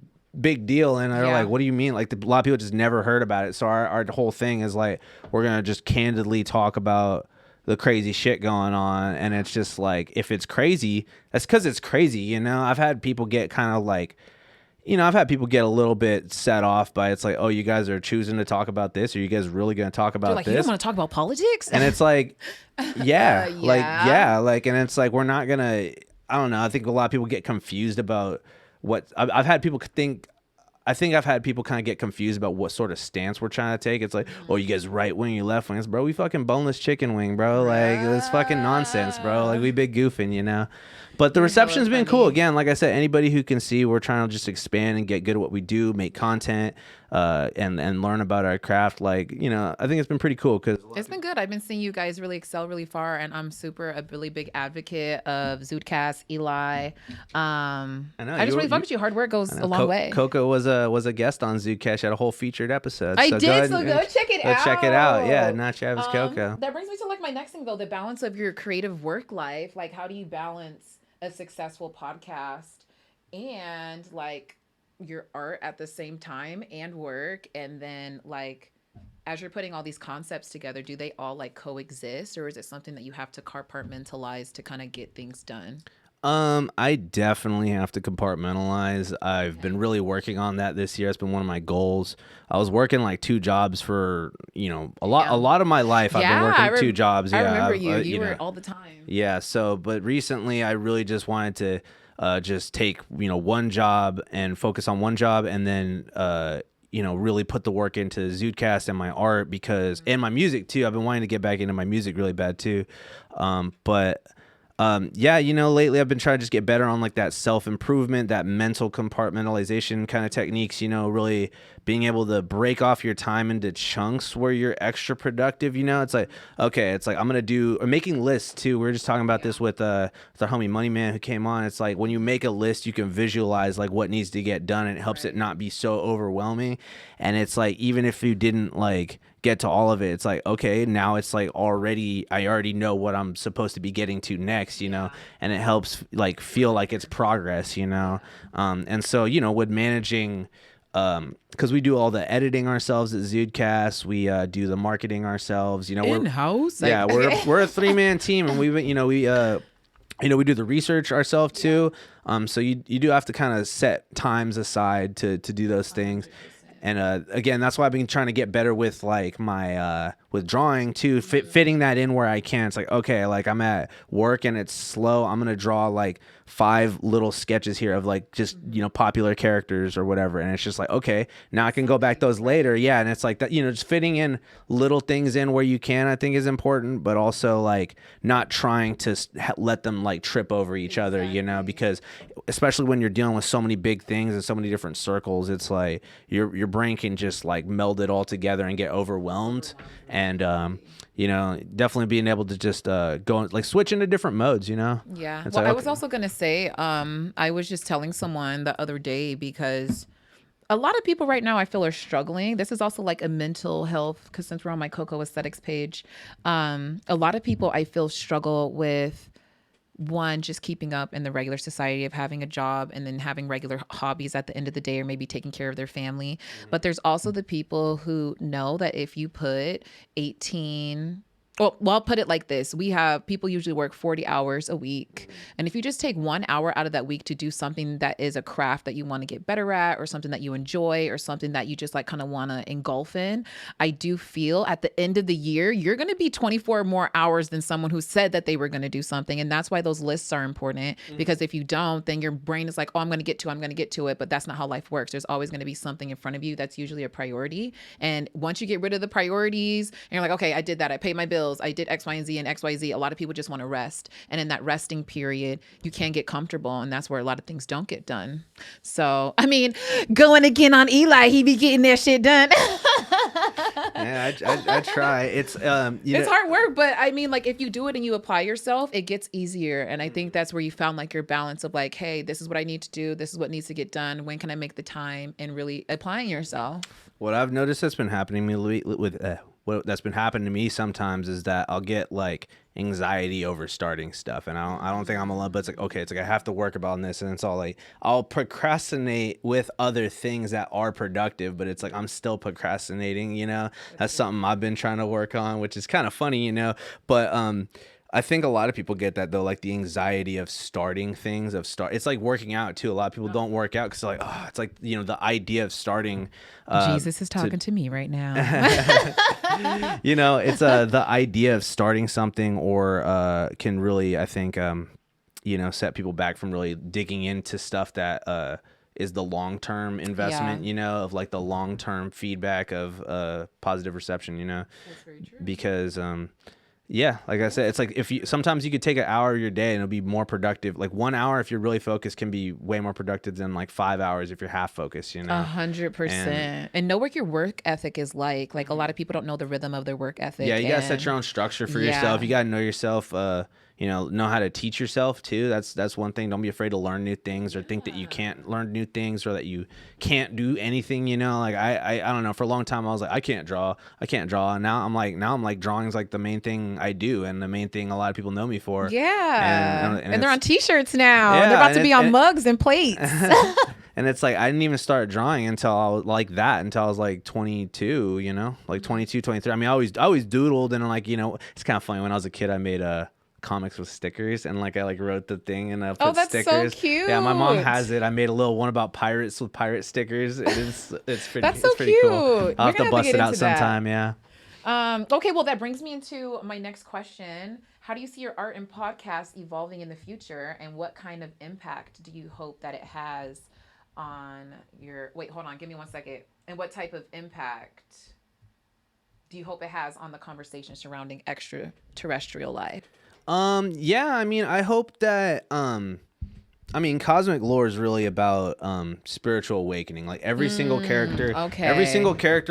big deal, and they're like, what do you mean? Like, a lot of people just never heard about it. So our whole thing is like, we're gonna just candidly talk about the crazy shit going on, and it's just like, if it's crazy, that's because it's crazy, you know. I've had people get kind of like, I've had people get a little bit set off by, it's like, oh, you guys are choosing to talk about this? Are you guys really going to talk about like, this? You don't want to talk about politics? And it's like, like, and it's like, we're not going to, I don't know. I think a lot of people get confused about what, I've had people think, I think I've had people kind of get confused about what sort of stance we're trying to take. It's like, oh, you guys right wing, you left wing. It's, bro, we fucking boneless chicken wing, bro. Like, this fucking nonsense, bro. Like, we big goofing, you know? But the reception's been cool. Again, like I said, anybody who can see, we're trying to just expand and get good at what we do, make content, and learn about our craft. Like, I think it's been pretty cool. It's been good. I've been seeing you guys really excel really far, and I'm a really big advocate of Zootcast, Eli. I just really fuck with you. Hard work goes a long way. Koko was a guest on Zootcast. She had a whole featured episode. I did, so go check it out. Go check it out. Yeah, not Travis Koko. That brings me to like my next thing though, the balance of your creative work life. Like, how do you balance a successful podcast and like your art at the same time and work? And then like, as you're putting all these concepts together, do they all like coexist, or is it something that you have to compartmentalize to kind of get things done? I definitely have to compartmentalize. I've been really working on that this year. It's been one of my goals. I was working like 2 jobs for, a lot of my life. I've been working 2 jobs. I remember you were all the time. Yeah. So, but recently I really just wanted to just take, one job and focus on one job, and then, really put the work into Zootcast and my art, because, and my music too. I've been wanting to get back into my music really bad too. Lately I've been trying to just get better on like that self-improvement, that mental compartmentalization kind of techniques, really being able to break off your time into chunks where you're extra productive. It's like, okay, it's like I'm going to do, or making lists too. We were just talking about this with our homie Money Man who came on. It's like when you make a list, you can visualize like what needs to get done, and it helps it not be so overwhelming. And it's like, even if you didn't like get to all of it, it's like, okay, now it's like I already know what I'm supposed to be getting to next, and it helps like feel like it's progress, and so, with managing, because we do all the editing ourselves at Zootcast, we do the marketing ourselves, in-house. We're a 3-man team, and we do the research ourselves too. So you do have to kind of set times aside to do those things. And again, that's why I've been trying to get better with like my with drawing too, fitting that in where I can. It's like, okay, like I'm at work and it's slow, I'm gonna draw like 5 little sketches here of like just popular characters or whatever, and it's just like, okay, now I can go back those later. Yeah, and it's like that, just fitting in little things in where you can, I think is important, but also like not trying to let them like trip over each other, because especially when you're dealing with so many big things and so many different circles, it's like your brain can just like meld it all together and get overwhelmed. And definitely being able to just go like switch into different modes, Yeah. Well, like, I was also gonna say, I was just telling someone the other day, because a lot of people right now I feel are struggling. This is also like a mental health, because since we're on my Koko aesthetics page, a lot of people I feel struggle with, one, just keeping up in the regular society of having a job and then having regular hobbies at the end of the day, or maybe taking care of their family. But there's also the people who know that if you put 18 Well, I'll put it like this. We have people usually work 40 hours a week. And if you just take 1 hour out of that week to do something that is a craft that you want to get better at, or something that you enjoy, or something that you just like kind of want to engulf in, I do feel at the end of the year, you're going to be 24 more hours than someone who said that they were going to do something. And that's why those lists are important, because if you don't, then your brain is like, oh, I'm going to get to it. But that's not how life works. There's always going to be something in front of you that's usually a priority. And once you get rid of the priorities and you're like, okay, I did that. I paid my bills. I did X, Y, and Z and X, Y, Z. A lot of people just want to rest. And in that resting period, you can get comfortable. And that's where a lot of things don't get done. So, I mean, going again on Eli, he be getting that shit done. Yeah, I try. It's it's hard work, but I mean, like, if you do it and you apply yourself, it gets easier. And I think that's where you found like your balance of like, hey, this is what I need to do. This is what needs to get done. When can I make the time? And really applying yourself. What I've noticed that's been happening to me what that's been happening to me sometimes is that I'll get like anxiety over starting stuff, and I don't think I'm alone, but it's like, okay, it's like I have to work about this, and it's all like I'll procrastinate with other things that are productive, but it's like I'm still procrastinating, you know. That's something I've been trying to work on, which is kind of funny, you know. But I think a lot of people get that though, like the anxiety of starting things, it's like working out too. A lot of people don't work out because like, oh, it's like, you know, the idea of starting. Jesus is talking to me right now. You know, it's the idea of starting something or can really, I think, you know, set people back from really digging into stuff that is the long-term investment, you know, of like the long-term feedback of positive reception, you know. That's very true. Because yeah, like I said, it's like if you sometimes you could take an hour of your day and it'll be more productive. Like 1 hour if you're really focused can be way more productive than like 5 hours if you're half focused, you know. 100%. And know what your work ethic is like. Like a lot of people don't know the rhythm of their work ethic. Yeah, you gotta set your own structure for yourself. You gotta know yourself. You know how to teach yourself too. That's one thing. Don't be afraid to learn new things or think that you can't learn new things or that you can't do anything, you know. Like I don't know, for a long time I was like, I can't draw. And now I'm like drawing is like the main thing I do and the main thing a lot of people know me for. Yeah. And they're on t-shirts now. Yeah, they're about to be on mugs and plates. And it's like I didn't even start drawing until I was until I was like 22, you know, like 22, 23. I mean, I always doodled, and like, you know, it's kind of funny. When I was a kid, I made comics with stickers, and like I like wrote the thing and I put stickers. So cute. Yeah, my mom has it. I made a little one about pirates with pirate stickers. It's pretty. That's so it's pretty cute. Cool. I'll have to bust it out sometime. Yeah. Okay, well, that brings me into my next question. How do you see your art and podcast evolving in the future, and what kind of impact do you hope that it has on your... Wait, hold on. Give me 1 second. And what type of impact do you hope it has on the conversation surrounding extraterrestrial life? Yeah, I mean, I hope that, I mean, cosmic lore is really about spiritual awakening. Like every single character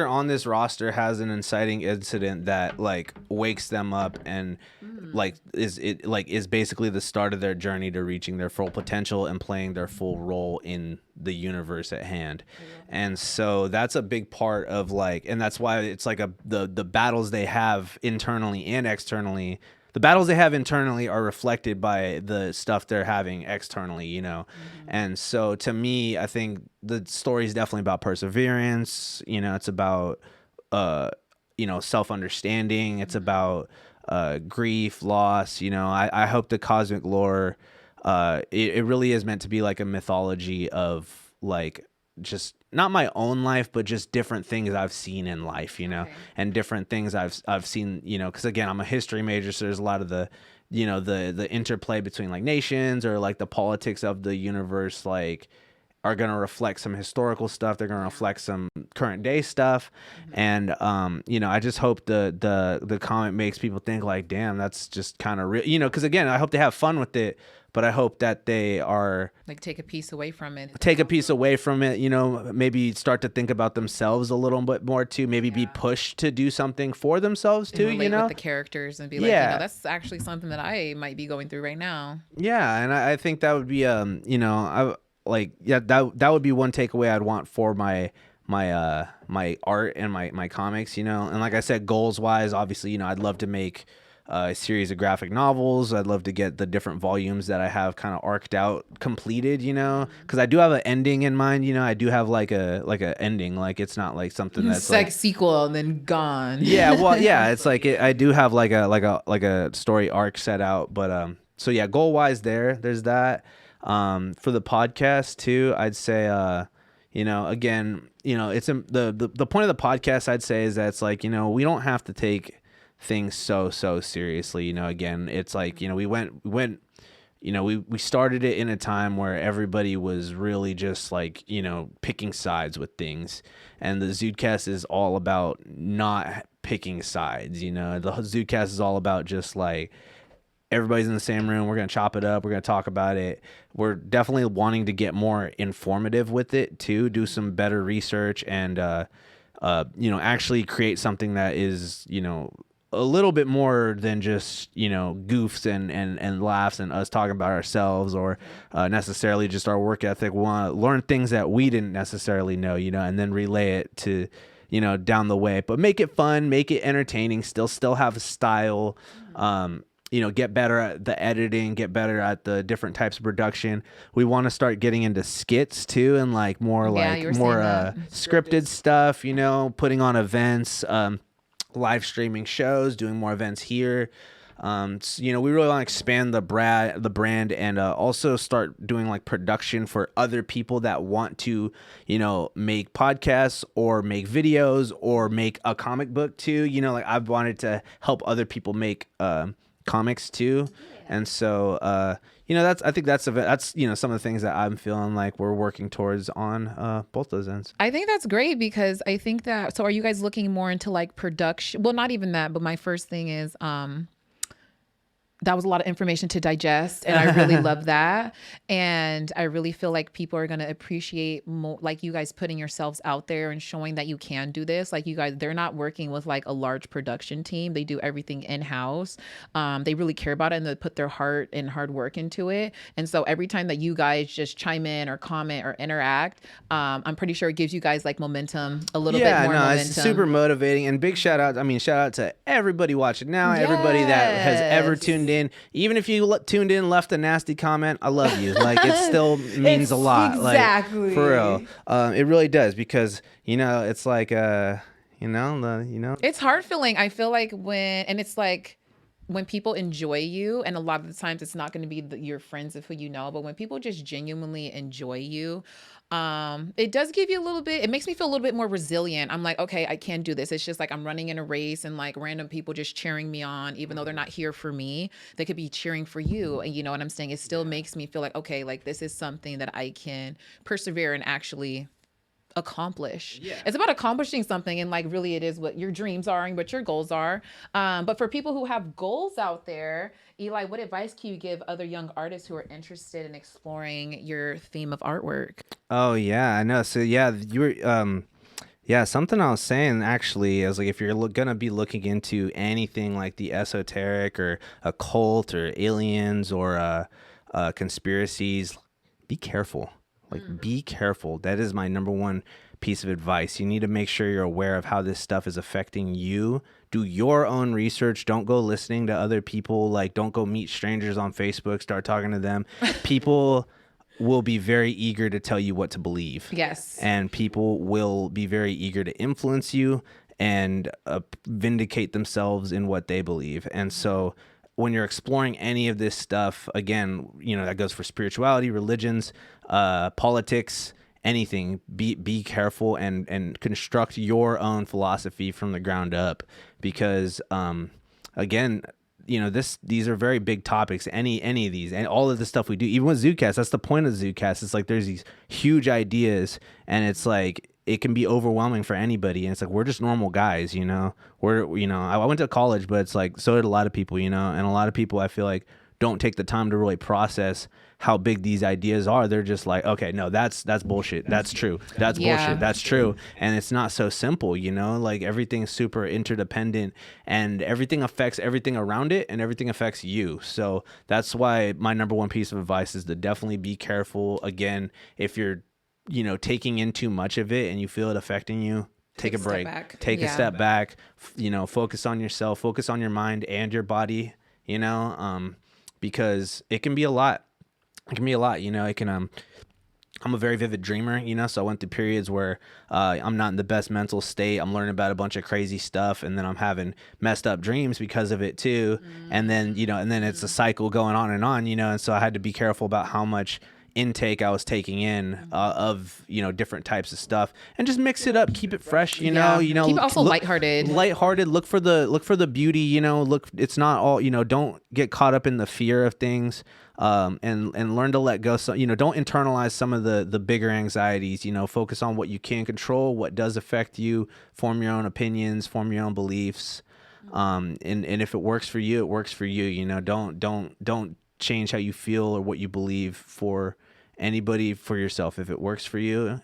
on this roster has an inciting incident that like wakes them up and like is basically the start of their journey to reaching their full potential and playing their full role in the universe at hand. And so that's a big part of like, and that's why it's like the battles they have internally and externally. The battles they have internally are reflected by the stuff they're having externally, you know? And so to me, I think the story is definitely about perseverance. You know, it's about, you know, self-understanding. It's about grief, loss. You know, I hope the cosmic lore, it really is meant to be like a mythology of like, just not my own life, but just different things I've seen in life, you know, and different things I've seen, you know, because again, I'm a history major, so there's a lot of the, you know, the interplay between like nations or like the politics of the universe, like are going to reflect some historical stuff. They're going to reflect some current day stuff. And, you know, I just hope the comic makes people think like, damn, that's just kind of real, you know, because again, I hope they have fun with it, but I hope that they are like take a piece away from it, you know, maybe start to think about themselves a little bit more too, maybe be pushed to do something for themselves too, you know, with the characters and be like, you know, that's actually something that I might be going through right now. Yeah. And I think that would be, you know, that would be one takeaway I'd want for my art and my comics, you know. And like I said, goals wise, obviously, you know, I'd love to make a series of graphic novels. I'd love to get the different volumes that I have kind of arced out completed, you know, because I do have an ending in mind, you know. I do have like a ending, like it's not like something that's like sequel and then gone. Yeah, well, yeah, it's like I do have like a story arc set out, but so yeah, goal wise there's that. For the podcast too, I'd say, you know, again, you know, it's the point of the podcast, I'd say, is that it's like, you know, we don't have to take things so seriously, you know. Again, it's like, you know, we went, you know, we started it in a time where everybody was really just like, you know, picking sides with things, and the Zoodcast is all about not picking sides, you know. The Zoodcast is all about just like, everybody's in the same room. We're going to chop it up. We're going to talk about it. We're definitely wanting to get more informative with it too, do some better research and, you know, actually create something that is, you know, a little bit more than just, you know, goofs and laughs and us talking about ourselves or necessarily just our work ethic. We want to learn things that we didn't necessarily know, you know, and then relay it to down the way, but make it fun, make it entertaining, still have a style, get better at the editing, get better at the different types of production. We want to start getting into skits too, and like more scripted stuff, putting on events, live streaming shows, doing more events here. We really want to expand the brand, and also start doing like production for other people that want to, make podcasts or make videos or make a comic book too. Like I've wanted to help other people make comics too. And so I think that's some of the things that I'm feeling like we're working towards on both those ends. I think that's great, because I think that, so are you guys looking more into like production? Well, not even that, but my first thing is that was a lot of information to digest, and I really love that. And I really feel like people are going to appreciate more, like you guys putting yourselves out there and showing that you can do this. Like you guys, they're not working with like a large production team. They do everything in-house. They really care about it, and they put their heart and hard work into it. And so every time that you guys just chime in or comment or interact, I'm pretty sure it gives you guys like momentum, a little bit more momentum. It's super motivating. And big shout out to everybody watching now, everybody that has ever tuned in. Even if you tuned in and left a nasty comment, I love you. Like it still means a lot. Exactly. Like for real. It really does, because it's like it's hard feeling. I feel like when people enjoy you, and a lot of the times it's not going to be your friends of who you know, but when people just genuinely enjoy you, it does give you a little bit, it makes me feel a little bit more resilient. I'm like, okay, I can do this. It's just like I'm running in a race, and like random people just cheering me on, even though they're not here for me, they could be cheering for you. And you know what I'm saying? It still makes me feel like, okay, like this is something that I can persevere and actually accomplish. It's about accomplishing something, and like really it is what your dreams are and what your goals are. But for people who have goals out there, Eli, what advice can you give other young artists who are interested in exploring your theme of artwork? Oh yeah, I know. So yeah, you were something I was saying actually is like, if you're gonna be looking into anything like the esoteric or occult or aliens or conspiracies, be careful. Like, be careful. That is my number one piece of advice. You need to make sure you're aware of how this stuff is affecting you. Do your own research. Don't go listening to other people. Like, don't go meet strangers on Facebook, start talking to them. People will be very eager to tell you what to believe. Yes. And people will be very eager to influence you and vindicate themselves in what they believe. And so when you're exploring any of this stuff, again, that goes for spirituality, religions, politics, anything, be careful and construct your own philosophy from the ground up, because again, these are very big topics. Any of these, and all of the stuff we do, even with Zoocast, that's the point of Zoocast. It's like there's these huge ideas, and it's like it can be overwhelming for anybody. And it's like, we're just normal guys, I went to college, but it's like, so did a lot of people, and a lot of people I feel like don't take the time to really process how big these ideas are. They're just like, okay, no, that's bullshit. That's true. That's bullshit. That's true. And it's not so simple, like everything's super interdependent, and everything affects everything around it, and everything affects you. So that's why my number one piece of advice is to definitely be careful. Again, if you're taking in too much of it and you feel it affecting you, take a break, take a step back, focus on yourself, focus on your mind and your body, because it can be a lot. It can be a lot, it can, I'm a very vivid dreamer, so I went through periods where I'm not in the best mental state. I'm learning about a bunch of crazy stuff, and then I'm having messed up dreams because of it too. And then, and then it's a cycle going on, and so I had to be careful about how much intake I was taking in of different types of stuff, and just mix it up, keep it fresh, keep it also lighthearted, look for the beauty, look, it's not all, don't get caught up in the fear of things, and learn to let go. So don't internalize some of the bigger anxieties. Focus on what you can control, what does affect you, form your own opinions, form your own beliefs, and if it works for you, it works for you. Don't change how you feel or what you believe for anybody, for yourself. If it works for you,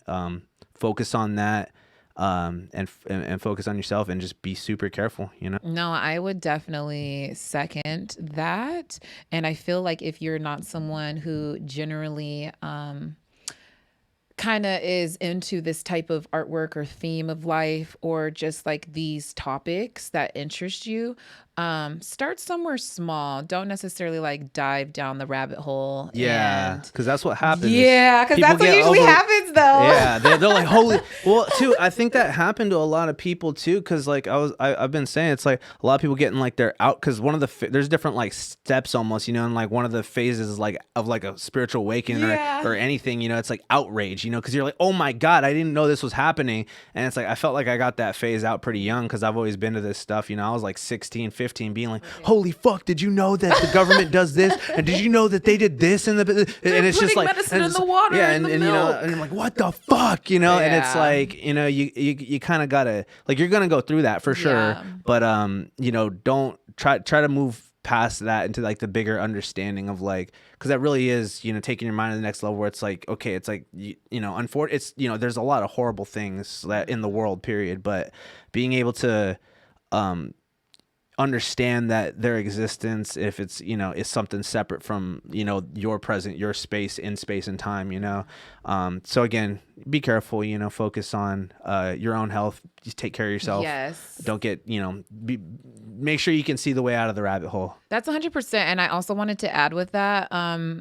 focus on that, and focus on yourself, and just be super careful. No, I would definitely second that. And I feel like if you're not someone who generally kind of is into this type of artwork or theme of life, or just like these topics that interest you, start somewhere small. Don't necessarily like dive down the rabbit hole. Yeah, And because that's what happens. yeah, because that's what usually happens, though. Yeah, they're like, holy. Well, too, I think that happened to a lot of people too, because like I've been saying, it's like a lot of people getting like their out, because one of there's different like steps almost, you know, and like one of the phases is like of like a spiritual awakening or anything, you know, it's like outrage, you know, because you're like, oh my God, I didn't know this was happening. And it's like, I felt like I got that phase out pretty young, because I've always been to this stuff, you know. I was like 16, 15, being like, holy fuck, did you know that the government does this, and did you know that they did this, and it's just like medicine in the water, and the you milk. know, and you're like, what the fuck, you know. And it's like, you know, you kind of gotta, like, you're gonna go through that for sure, but you know, don't try to move past that into like the bigger understanding of like, because that really is, you know, taking your mind to the next level, where it's like, okay, it's like, you know, unfortunately, it's, you know, there's a lot of horrible things that in the world, period, but being able to understand that their existence, if it's, you know, is something separate from, you know, your present, your space in space and time, you know. So again, be careful, you know, focus on your own health, just take care of yourself. Yes. Don't get, you know, make sure you can see the way out of the rabbit hole. That's 100%. And I also wanted to add with that,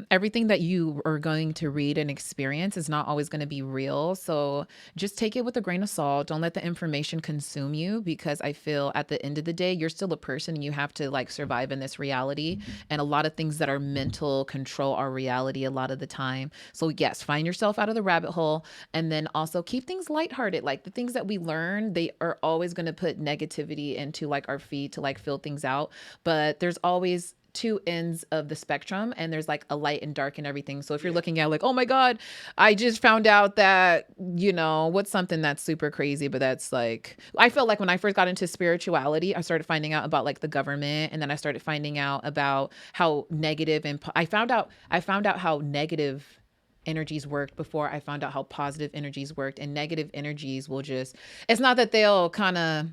everything that you are going to read and experience is not always going to be real. So just take it with a grain of salt. Don't let the information consume you, because I feel at the end of the day, you're still a person and you have to like survive in this reality. And a lot of things that are mental control our reality a lot of the time. So yes, find yourself out of the rabbit hole, and then also keep things lighthearted. Like the things that we learn, they are always going to put negativity into like our feed to like fill things out. But there's always two ends of the spectrum, and there's like a light and dark and everything. So if you're looking at like, oh my God, I just found out that, you know, what's something that's super crazy, but that's like, I felt like when I first got into spirituality, I started finding out about like the government, and then I started finding out about how negative, and I found out how negative energies worked before I found out how positive energies worked. And negative energies will just, it's not that they'll kind of,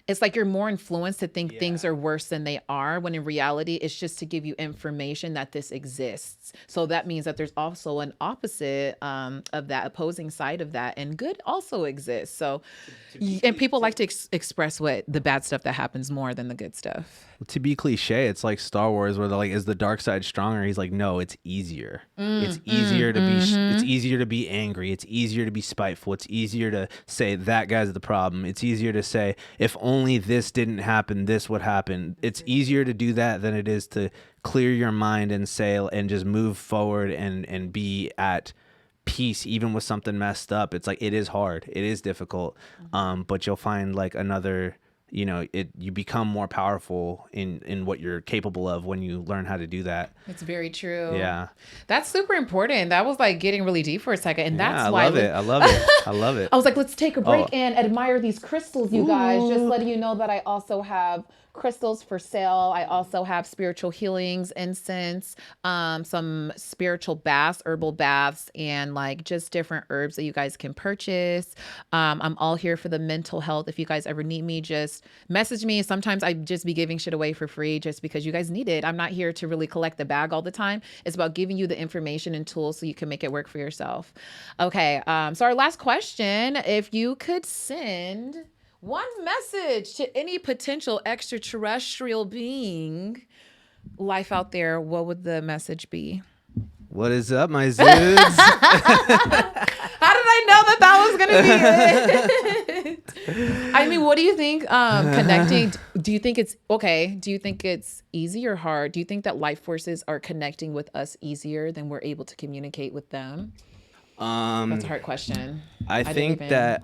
it's like you're more influenced to think things are worse than they are, when in reality, it's just to give you information that this exists. So that means that there's also an opposite of that, opposing side of that, and good also exists. So, and people like to express what the bad stuff that happens more than the good stuff. To be cliche, it's like Star Wars, where they're like, is the dark side stronger? He's like, no, it's easier. It's easier to be, it's easier to be angry. It's easier to be spiteful. It's easier to say that guy's the problem. It's easier to say, if only this didn't happen, this would happen. It's easier to do that than it is to clear your mind and say, and just move forward and be at peace, even with something messed up. It's like, it is hard. It is difficult. But you'll find like another, you know, you become more powerful in what you're capable of when you learn how to do that. It's very true. Yeah. That's super important. That was like getting really deep for a second. And that's why I love it. I love it. I was like, let's take a break and admire these crystals, you guys. Just letting you know that I also have crystals for sale. I also have spiritual healings, incense, some spiritual baths, herbal baths, and like just different herbs that you guys can purchase. I'm all here for the mental health. If you guys ever need me, just message me. Sometimes I just be giving shit away for free just because you guys need it. I'm not here to really collect the bag all the time. It's about giving you the information and tools so you can make it work for yourself. Okay. So our last question, if you could send one message to any potential extraterrestrial being, life out there, what would the message be? What is up, my Zoods? How did I know that was going to be it? I mean, what do you think connecting, do you think it's, okay, do you think it's easy or hard? Do you think that life forces are connecting with us easier than we're able to communicate with them? That's a hard question. I think that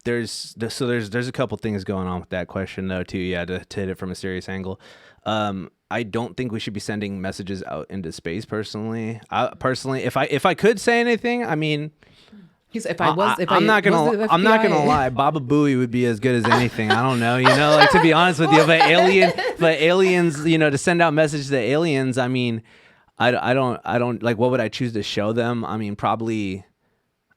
there's a couple things going on with that question though too. Yeah, to hit it from a serious angle. I don't think we should be sending messages out into space personally. If I could say anything, I mean, I'm not gonna lie, Baba Booey would be as good as anything. I don't know, you know, like, to be honest with you, but aliens, you know, to send out messages to aliens, I mean, I don't like, what would I choose to show them? I mean, probably,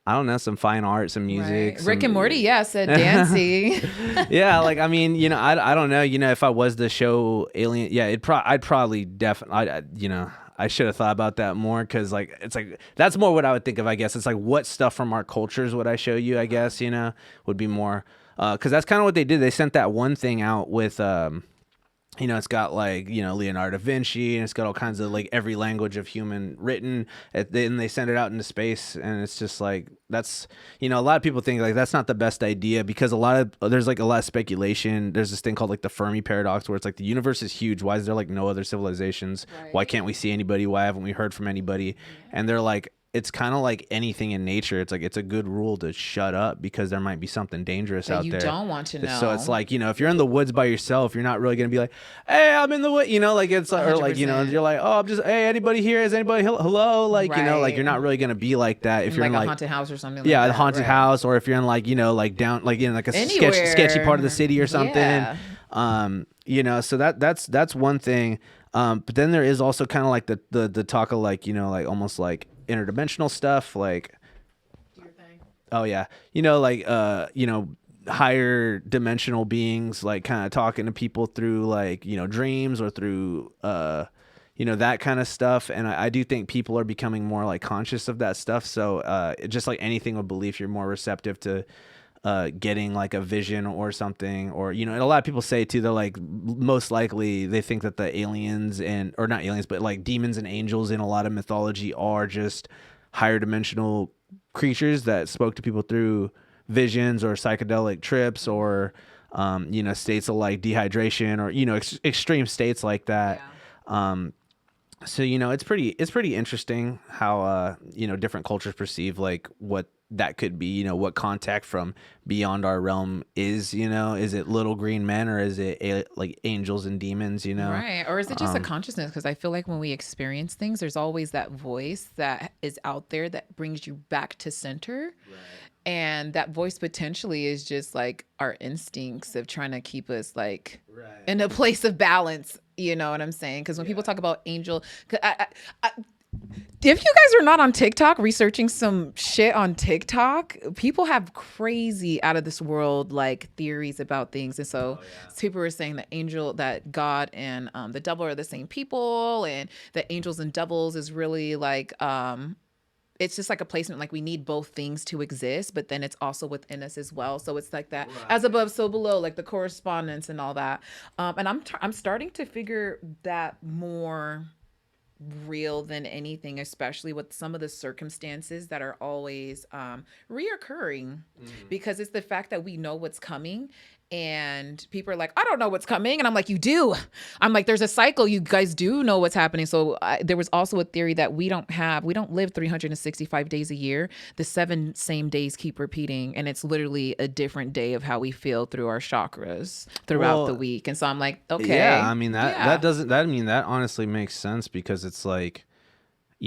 I don't know, some fine art, some music. Right. Rick and Morty, said dancing. Yeah, like, I mean, you know, I don't know, you know, if I was to show alien, yeah, I'd probably definitely, you know, I should have thought about that more, because like it's like that's more what I would think of, I guess. It's like what stuff from our cultures would I show you, I guess, would be more because that's kind of what they did. They sent that one thing out with it's got like, Leonardo da Vinci, and it's got all kinds of like every language of human written, and then they send it out into space, and it's just like that's a lot of people think like that's not the best idea, because there's like a lot of speculation. There's this thing called like the Fermi paradox, where it's like the universe is huge. Why is there like no other civilizations? Right. Why can't we see anybody? Why haven't we heard from anybody? Yeah. And they're like, it's kind of like anything in nature. It's like it's a good rule to shut up, because there might be something dangerous out there. You don't want to know. So it's like, if you're in the woods by yourself, you're not really going to be like, hey, I'm in the woods, like it's or like, you're like, oh, I'm just, hey, anybody here? Is anybody hello? Like, right. Like you're not really going to be like that if you're like in a like haunted house or something. Yeah, like a haunted house, or if you're in like, like down, like in like a sketchy part of the city or something. Yeah. So that's one thing. But then there is also kind of like the talk of like, like almost like interdimensional stuff, like your thing. Oh yeah, like higher dimensional beings, like kind of talking to people through like dreams, or through that kind of stuff. And I do think people are becoming more like conscious of that stuff. So just like anything with belief, you're more receptive to getting like a vision or something. Or and a lot of people say too, they're like, most likely they think that the aliens or not aliens, but like demons and angels in a lot of mythology are just higher dimensional creatures that spoke to people through visions or psychedelic trips, or states of like dehydration, or extreme states like that. Yeah. So it's pretty interesting how different cultures perceive like what that could be, what contact from beyond our realm is. Is it little green men, or is it like angels and demons, right? Or is it just a consciousness? Because I feel like when we experience things, there's always that voice that is out there that brings you back to center. Right. And that voice potentially is just like our instincts of trying to keep us like in a place of balance. You know what I'm saying? Because when people talk about angel, if you guys are not on TikTok researching some shit on TikTok, people have crazy out of this world like theories about things. And so people were saying that God and the devil are the same people, and that angels and devils is really like it's just like a placement, like we need both things to exist, but then it's also within us as well. So it's like that, as above, so below, like the correspondence and all that. And I'm starting to figure that more real than anything, especially with some of the circumstances that are always reoccurring, because it's the fact that we know what's coming. And people are like, I don't know what's coming. And I'm like, you do. I'm like, there's a cycle. You guys do know what's happening. So there was also a theory that we don't live 365 days a year. The 7 same days keep repeating. And it's literally a different day of how we feel through our chakras throughout the week. And so I'm like, okay. Yeah, I mean, that honestly makes sense, because it's like,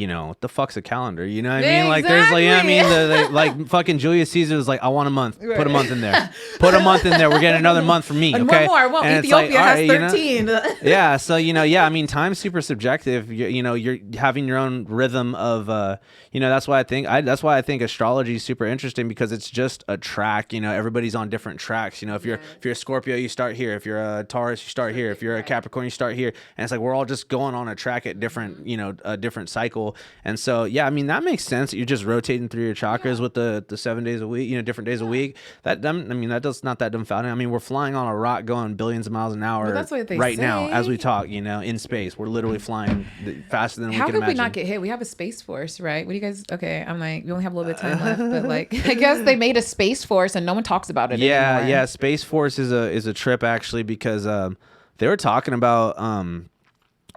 what the fuck's a calendar? You know what I mean? Like, there's like, like fucking Julius Caesar was like, I want a month. Right. Put a month in there. Put a month in there. We're getting another month from me. And okay. One more. And Ethiopia has 13. Yeah. So, I mean, time's super subjective. You're having your own rhythm of, that's why I think astrology is super interesting, because it's just a track. Everybody's on different tracks. If you're a Scorpio, you start here. If you're a Taurus, you start here. If you're a Capricorn, you start here. And it's like, we're all just going on a track at different, a different cycle. And so, I mean, that makes sense. You're just rotating through your chakras with the 7 days a week, different days a week. That's not that dumbfounding. I mean, we're flying on a rock going billions of miles an hour now as we talk, in space. We're literally flying faster than we can imagine. How could we not get hit? We have a Space Force, right? What do you guys, okay, I'm like, we only have a little bit of time left, but like, I guess they made a Space Force and no one talks about it anymore. Yeah, Space Force is a trip, actually, because they were talking about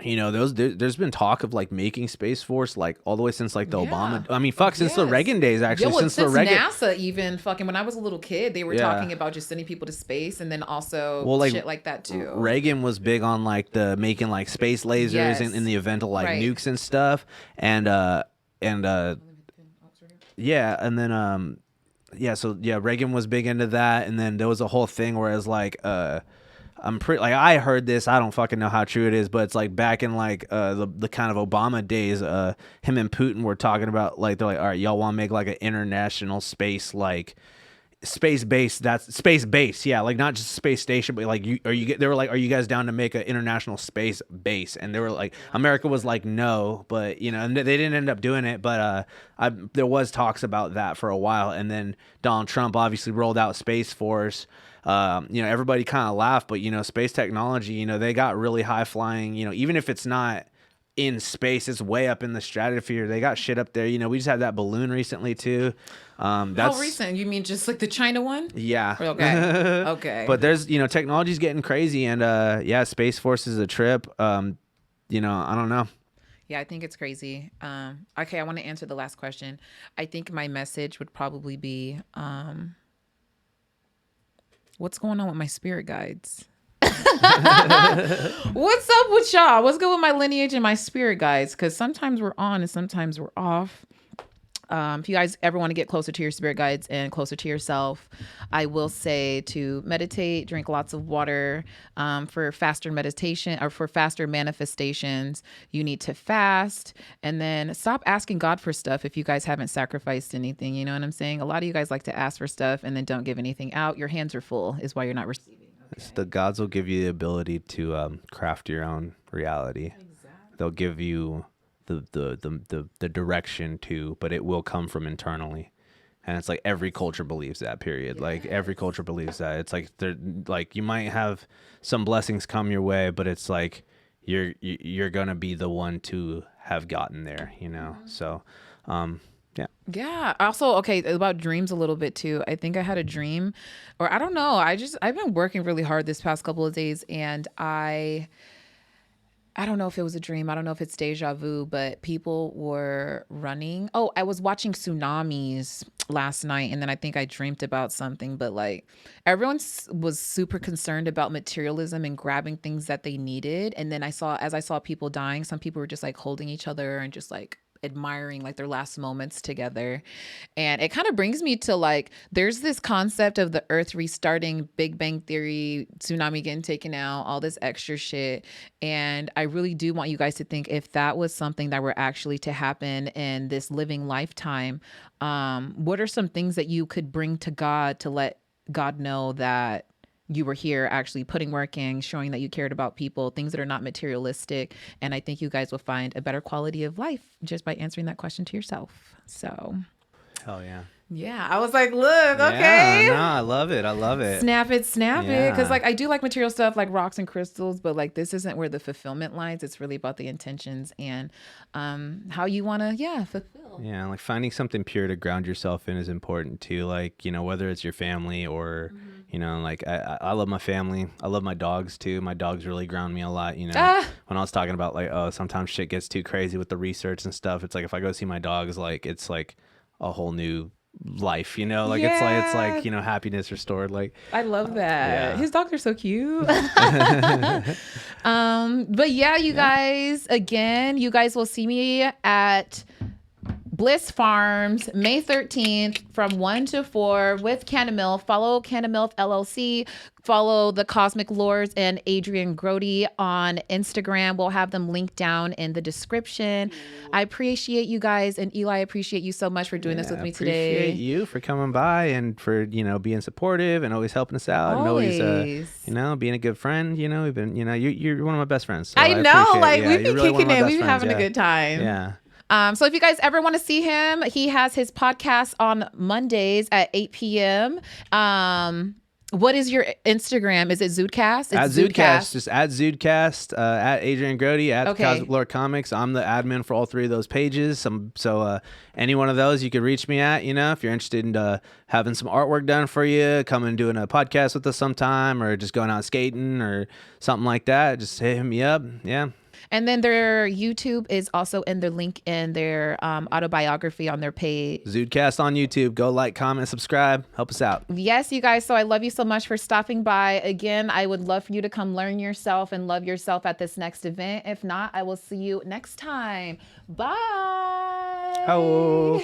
there's been talk of like making Space Force like all the way since like the Obama. I mean, since the Reagan days, actually. Since the Reagan. NASA even fucking when I was a little kid, they were talking about just sending people to space, and then also shit like that too. Reagan was big on like the making like space lasers in the event of like nukes and stuff, and Reagan was big into that, and then there was a whole thing where it was like I'm pretty like I heard this. I don't fucking know how true it is, but it's like back in like the kind of Obama days. Him and Putin were talking about like they're like, all right, y'all want to make like an international space like space base. That's space base. Yeah, like not just space station, but like they were like, are you guys down to make an international space base? And they were like, America was like, no, but and they didn't end up doing it. But there was talks about that for a while, and then Donald Trump obviously rolled out Space Force. Everybody kind of laughed, but space technology, they got really high flying. Even if it's not in space, it's way up in the stratosphere. They got shit up there. We just had that balloon recently too. That's how recent? You mean just like the China one? Yeah. Okay. Okay. But there's technology's getting crazy, and Space Force is a trip. I don't know. Yeah, I think it's crazy. Okay, I want to answer the last question. I think my message would probably be, what's going on with my spirit guides? What's up with y'all? What's good with my lineage and my spirit guides? Because sometimes we're on and sometimes we're off. If you guys ever want to get closer to your spirit guides and closer to yourself, I will say to meditate, drink lots of water. For faster meditation or for faster manifestations, you need to fast, and then stop asking God for stuff if you guys haven't sacrificed anything. You know what I'm saying? A lot of you guys like to ask for stuff and then don't give anything out. Your hands are full is why you're not receiving. Okay. The gods will give you the ability to craft your own reality. Exactly. They'll give you the direction to, but it will come from internally. And it's like every culture believes that, period. Yes. Like every culture believes that. It's like they're like, you might have some blessings come your way, but it's like you're gonna be the one to have gotten there, Mm-hmm. So yeah. Also, okay, about dreams a little bit too. I think I had a dream, or I don't know. I've been working really hard this past couple of days, and I don't know if it was a dream. I don't know if it's deja vu, but people were running. Oh, I was watching tsunamis last night, and then I think I dreamt about something, but like everyone was super concerned about materialism and grabbing things that they needed. And then as I saw people dying, some people were just like holding each other and just like admiring like their last moments together. And it kind of brings me to like, there's this concept of the earth restarting, Big Bang Theory, tsunami getting taken out, all this extra shit. And I really do want you guys to think, if that was something that were actually to happen in this living lifetime, what are some things that you could bring to God to let God know that you were here actually putting work in, showing that you cared about people, things that are not materialistic. And I think you guys will find a better quality of life just by answering that question to yourself. So. Hell yeah. Yeah. I was like, look, okay. Yeah, no, I love it. Snap it. Cause like, I do like material stuff like rocks and crystals, but like, this isn't where the fulfillment lies. It's really about the intentions and how you want to, fulfill. Yeah. Like finding something pure to ground yourself in is important too. Like, whether it's your family or, like I love my family. I love my dogs too. My dogs really ground me a lot. When I was talking about like, oh, sometimes shit gets too crazy with the research and stuff. It's like, if I go see my dogs, like, it's like a whole new life, it's like happiness restored. Like, I love that. His dogs are so cute. But you guys, again, you guys will see me at Bliss Farms, May 13th from 1 to 4 with Canamilf. Follow Canamilf LLC. Follow the Cosmic Lords and Adrian Grody on Instagram. We'll have them linked down in the description. I appreciate you guys. And Eli, I appreciate you so much for doing this with me today. Appreciate you for coming by and for, being supportive and always helping us out. Always. And always, being a good friend. We've been, you're one of my best friends. So I know, like we've been really kicking it. We've been having a good time. Yeah. So if you guys ever want to see him, he has his podcast on Mondays at 8 p.m. What is your Instagram? Is it Zoodcast? At Zoodcast. Just at Zoodcast, at Adrian Grody, at Cosmic Lore Comics. I'm the admin for all three of those pages. So any one of those you could reach me at, if you're interested in having some artwork done for you, come and doing a podcast with us sometime, or just going out skating or something like that, just hit me up. Yeah. And then their YouTube is also in their link in their autobiography on their page. Zoodcast on YouTube. Go like, comment, subscribe. Help us out. Yes, you guys. So I love you so much for stopping by. Again, I would love for you to come learn yourself and love yourself at this next event. If not, I will see you next time. Bye. Hello.